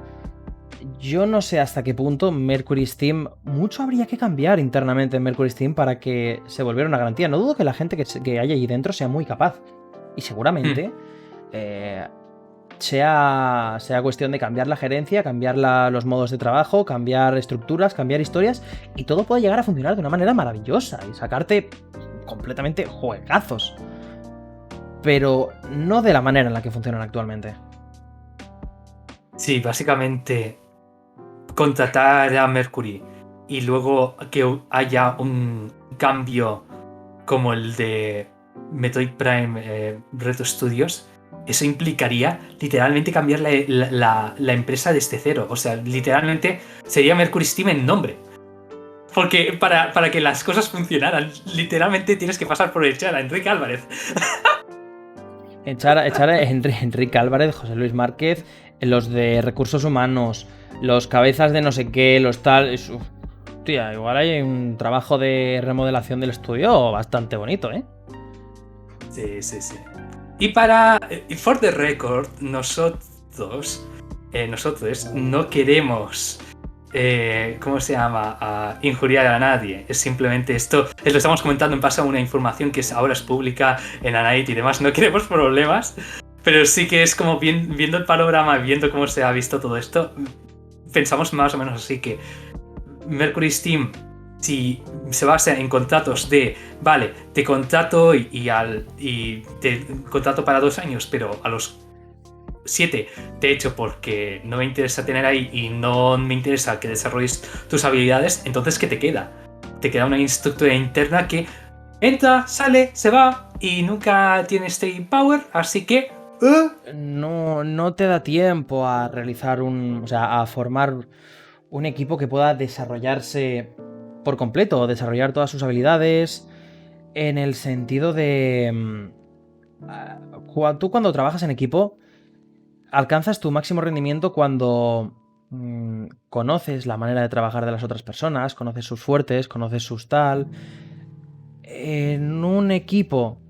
Yo no sé hasta qué punto Mercury Steam, mucho habría que cambiar internamente en Mercury Steam para que se volviera una garantía. No dudo que la gente que haya allí dentro sea muy capaz. Y seguramente sea cuestión de cambiar la gerencia, cambiar los modos de trabajo, cambiar estructuras, cambiar historias, y todo puede llegar a funcionar de una manera maravillosa y sacarte completamente juegazos. Pero no de la manera en la que funcionan actualmente. Sí, básicamente contratar a Mercury y luego que haya un cambio como el de Metroid Prime Retro Studios, eso implicaría literalmente cambiar la empresa desde cero. O sea, literalmente sería Mercury Steam en nombre. Porque para que las cosas funcionaran, literalmente tienes que pasar por echar a Enrique Álvarez. Echar a Enrique Álvarez, José Luis Márquez, los de recursos humanos, los cabezas de no sé qué, los tal... Tía, igual hay un trabajo de remodelación del estudio bastante bonito, ¿eh? Sí. Y for the record, nosotros no queremos... ¿cómo se llama? Injuriar a nadie. Es simplemente esto. Lo estamos comentando en base a una información que ahora es pública en Anite y demás. No queremos problemas. Pero sí que es como viendo el panorama, viendo cómo se ha visto todo esto, pensamos más o menos así que Mercury Steam, si se basa en contratos de, vale, te contrato hoy y te contrato para 2 años, pero a los 7 te echo porque no me interesa tener ahí y no me interesa que desarrolles tus habilidades, entonces ¿qué te queda? Te queda una estructura interna que entra, sale, se va y nunca tiene stay power, así que... No te da tiempo a realizar a formar un equipo que pueda desarrollarse por completo, desarrollar todas sus habilidades, en el sentido de... Tú cuando trabajas en equipo, alcanzas tu máximo rendimiento cuando conoces la manera de trabajar de las otras personas, conoces sus fuertes, conoces sus tal... En un equipo...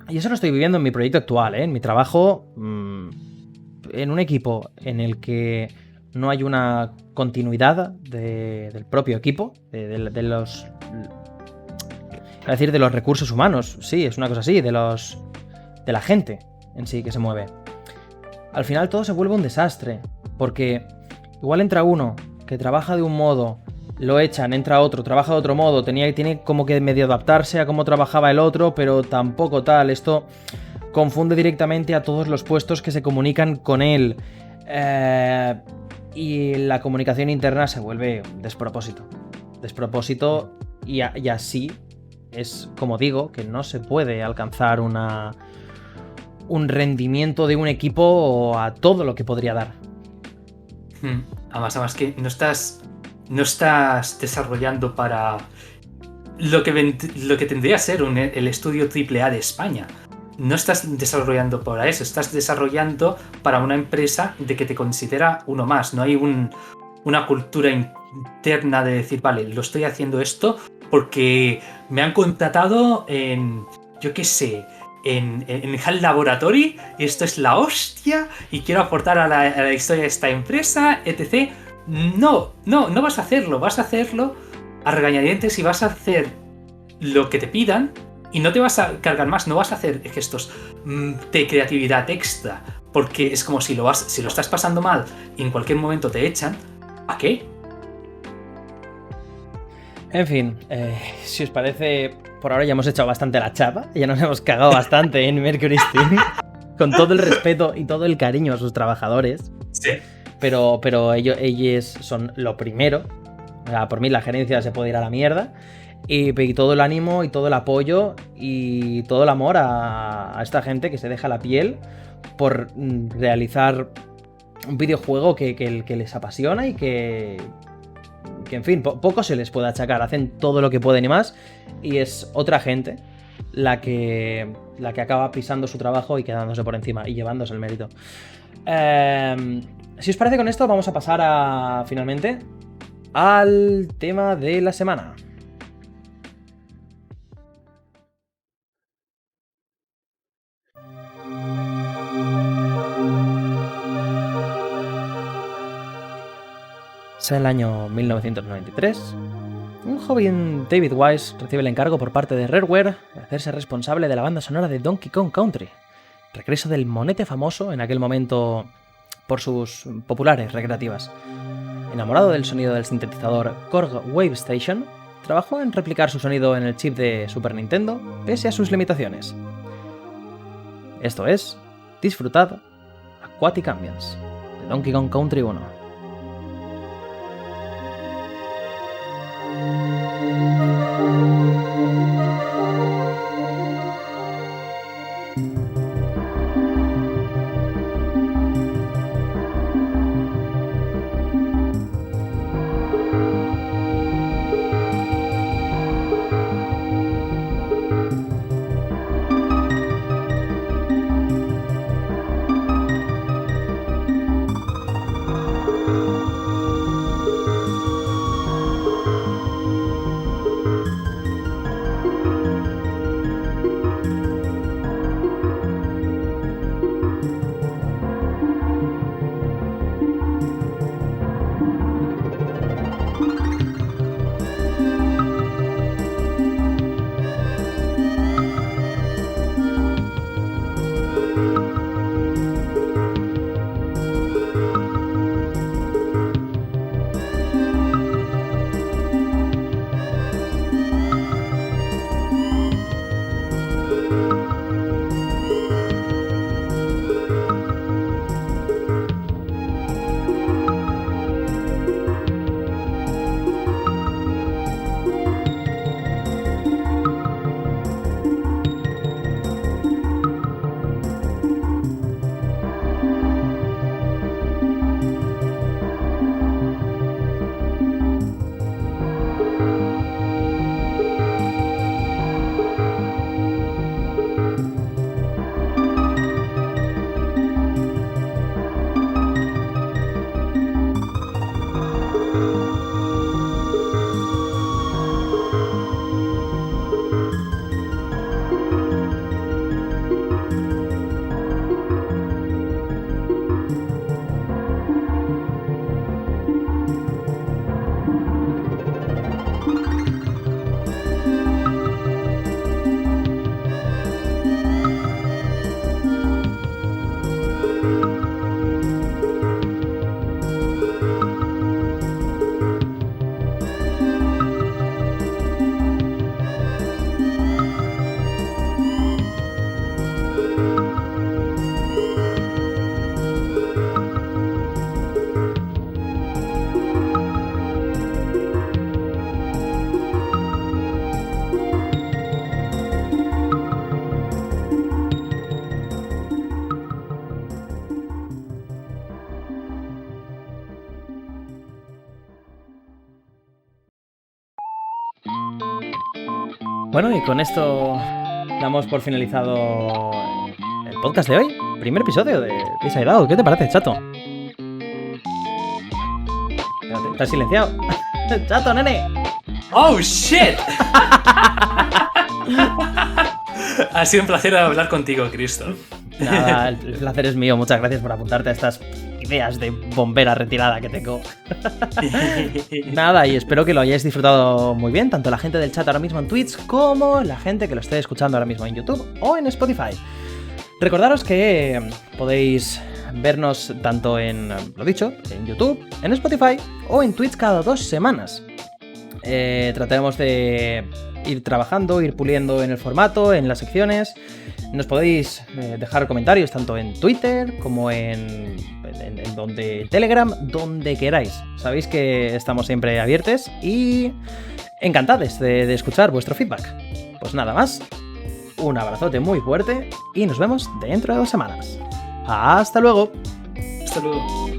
Y eso lo estoy viviendo en mi proyecto actual, en mi trabajo, en un equipo en el que no hay una continuidad del propio equipo, de los... Es decir, de los recursos humanos, sí, es una cosa así, de la gente en sí que se mueve. Al final todo se vuelve un desastre, porque igual entra uno que trabaja de un modo, lo echan, entra otro, trabaja de otro modo, tiene como que medio adaptarse a cómo trabajaba el otro, pero tampoco tal. Esto confunde directamente a todos los puestos que se comunican con él. Y la comunicación interna se vuelve un despropósito. Y así es como digo, que no se puede alcanzar un rendimiento de un equipo a todo lo que podría dar. Además que no estás desarrollando para lo que tendría que ser el estudio AAA de España. No estás desarrollando para eso, estás desarrollando para una empresa de que te considera uno más. No hay una cultura interna de decir, vale, lo estoy haciendo esto porque me han contratado en, yo qué sé, en HAL Laboratory y esto es la hostia y quiero aportar a la historia de esta empresa, etc. No vas a hacerlo. Vas a hacerlo a regañadientes y vas a hacer lo que te pidan y no te vas a cargar más. No vas a hacer gestos de creatividad extra, porque es como si lo estás pasando mal y en cualquier momento te echan. ¿A qué? En fin, si os parece, por ahora ya hemos echado bastante la chapa, ya nos hemos cagado bastante en Mercury Steam, con todo el respeto y todo el cariño a sus trabajadores. Sí. Pero ellos son lo primero. O sea, por mí la gerencia se puede ir a la mierda. Y todo el ánimo y todo el apoyo y todo el amor a esta gente que se deja la piel por realizar un videojuego que les apasiona y que en fin, poco se les puede achacar. Hacen todo lo que pueden y más. Y es otra gente la que acaba pisando su trabajo y quedándose por encima y llevándose el mérito. Si os parece, con esto vamos a pasar finalmente al tema de la semana. Es el año 1993. Un joven David Wise recibe el encargo por parte de Rareware de hacerse responsable de la banda sonora de Donkey Kong Country, regreso del monete famoso en aquel momento por sus populares recreativas. Enamorado del sonido del sintetizador Korg Wave Station, trabajó en replicar su sonido en el chip de Super Nintendo pese a sus limitaciones. Esto es, disfrutad Aquatic Ambience de Donkey Kong Country 1. Bueno, y con esto damos por finalizado el podcast de hoy. Primer episodio de Inside Out. ¿Qué te parece, chato? ¿Te has silenciado? ¡Chato, nene! ¡Oh, shit! Ha sido un placer hablar contigo, Cristo. Nada, el placer es mío. Muchas gracias por apuntarte a estas ideas de bombera retirada que tengo. Nada, y espero que lo hayáis disfrutado muy bien, tanto la gente del chat ahora mismo en Twitch como la gente que lo esté escuchando ahora mismo en YouTube o en Spotify. Recordaros que podéis vernos tanto en, lo dicho, en YouTube, en Spotify o en Twitch cada 2 semanas. Trataremos de ir trabajando, ir puliendo en el formato, en las secciones. Nos podéis dejar comentarios tanto en Twitter como en Telegram, donde queráis. Sabéis que estamos siempre abiertos y encantados de escuchar vuestro feedback. Pues nada más, un abrazote muy fuerte y nos vemos dentro de 2 semanas. ¡Hasta luego! Hasta luego.